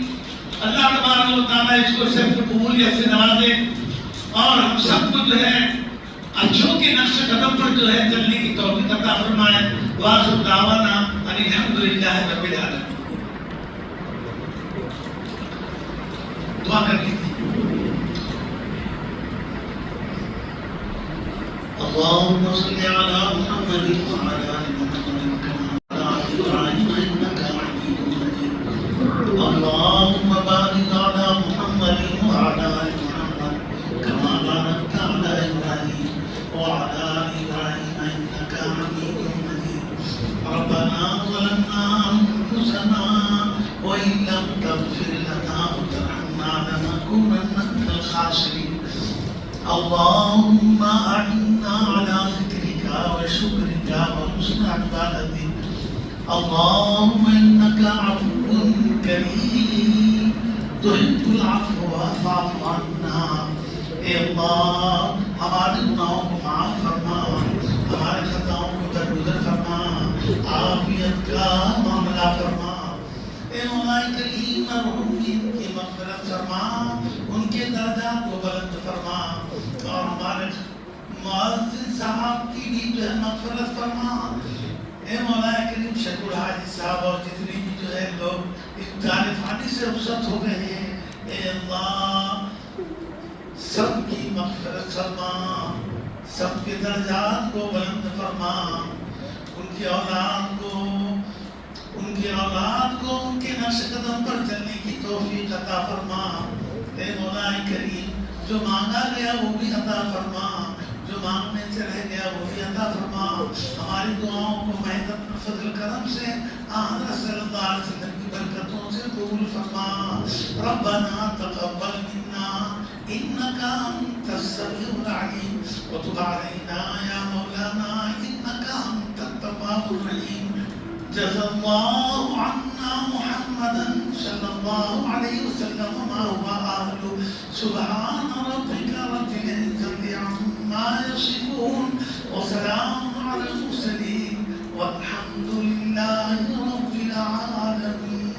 اللہ تبارک و تعالیٰ اس کو صرف قبولیت سے نوازے اور ہم سب کو جو ہے اچھوں کے نقش قدم پر جو ہے چلنے کی توفیق عطا فرمائے. وآخر دعوانا ان الحمد للہ رب العالمین. دعا کر لیجیے. اللهم صل على محمد وعلى آل محمد كما باركت على إبراهيم إنك حميد مجيد. اللهم بارك على محمد وعلى آل محمد كما باركت على إبراهيم وعلى آل إبراهيم إنك حميد مجيد. ربنا ظلمنا أنفسنا وإن لم تغفر لنا وترحمنا لنكونن من الخاسرين. اللهم أعنا على ذكرك وشكرك وحسن عبادتك. اللهم إنك عفو كريم تحب العفو فاعف عنا. اے اللہ ہمارے گناہوں کو معاف فرما, ہمارے خطاؤں کو درگزر فرما, عافیت کا معاملہ فرما. اے مولا کریم مرحومین کی مغفرت فرما, ان کے درجات کو بلند فرما اور ہمارے مؤذن صاحب کی بھی جو ہے مغفرت فرما. اے مولا کریم شکر حاجی صاحب اور جتنے بھی جو ہے لوگ اس جان فانی سے رخصت ہو گئے ہیں, اے اللہ سب کی مغفرت فرما, سب کے درجات کو بلند فرما, ان کی اولاد کو ان کے نقش قدم پر چلنے کی توفیق عطا فرما. اے مولا کریم جو مانگا گیا وہ بھی عطا فرما, جو مانگنے سے رہ گیا وہ بھی عطا فرما. ہماری دعاؤں کو مہدت فضل کرم سے حضرت صلی اللہ علیہ وسلم کی برکتوں سے قبول فرما. ربنا تقبل منا انك انت السميع العليم وتب علينا يا مولانا انك انت التواب الرحيم. جزا الله عنا محمدا صلى الله عليه وسلم وما هو أهله. سبحان ربك رب العزة عما يصفون وسلام على المرسلين والحمد لله رب العالمين.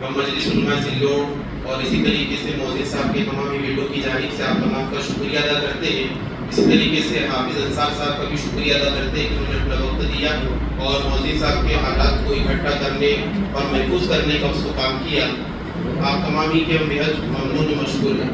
ہم مجلس علماء سلوڑ اور اسی طریقے سے مؤذن صاحب کے تمام بیٹوں کی جانب سے آپ تمام کا شکریہ ادا کرتے ہیں. اسی طریقے سے حافظ انصار صاحب کا بھی شکریہ ادا کرتے ہیں کہ انہوں نے اپنا وقت دیا اور مؤذن صاحب کے حالات کو اکٹھا کرنے اور محفوظ کرنے کا اس کو کام کیا. آپ تمام ہی کے ہم بےحد ممنون و مشکور ہیں.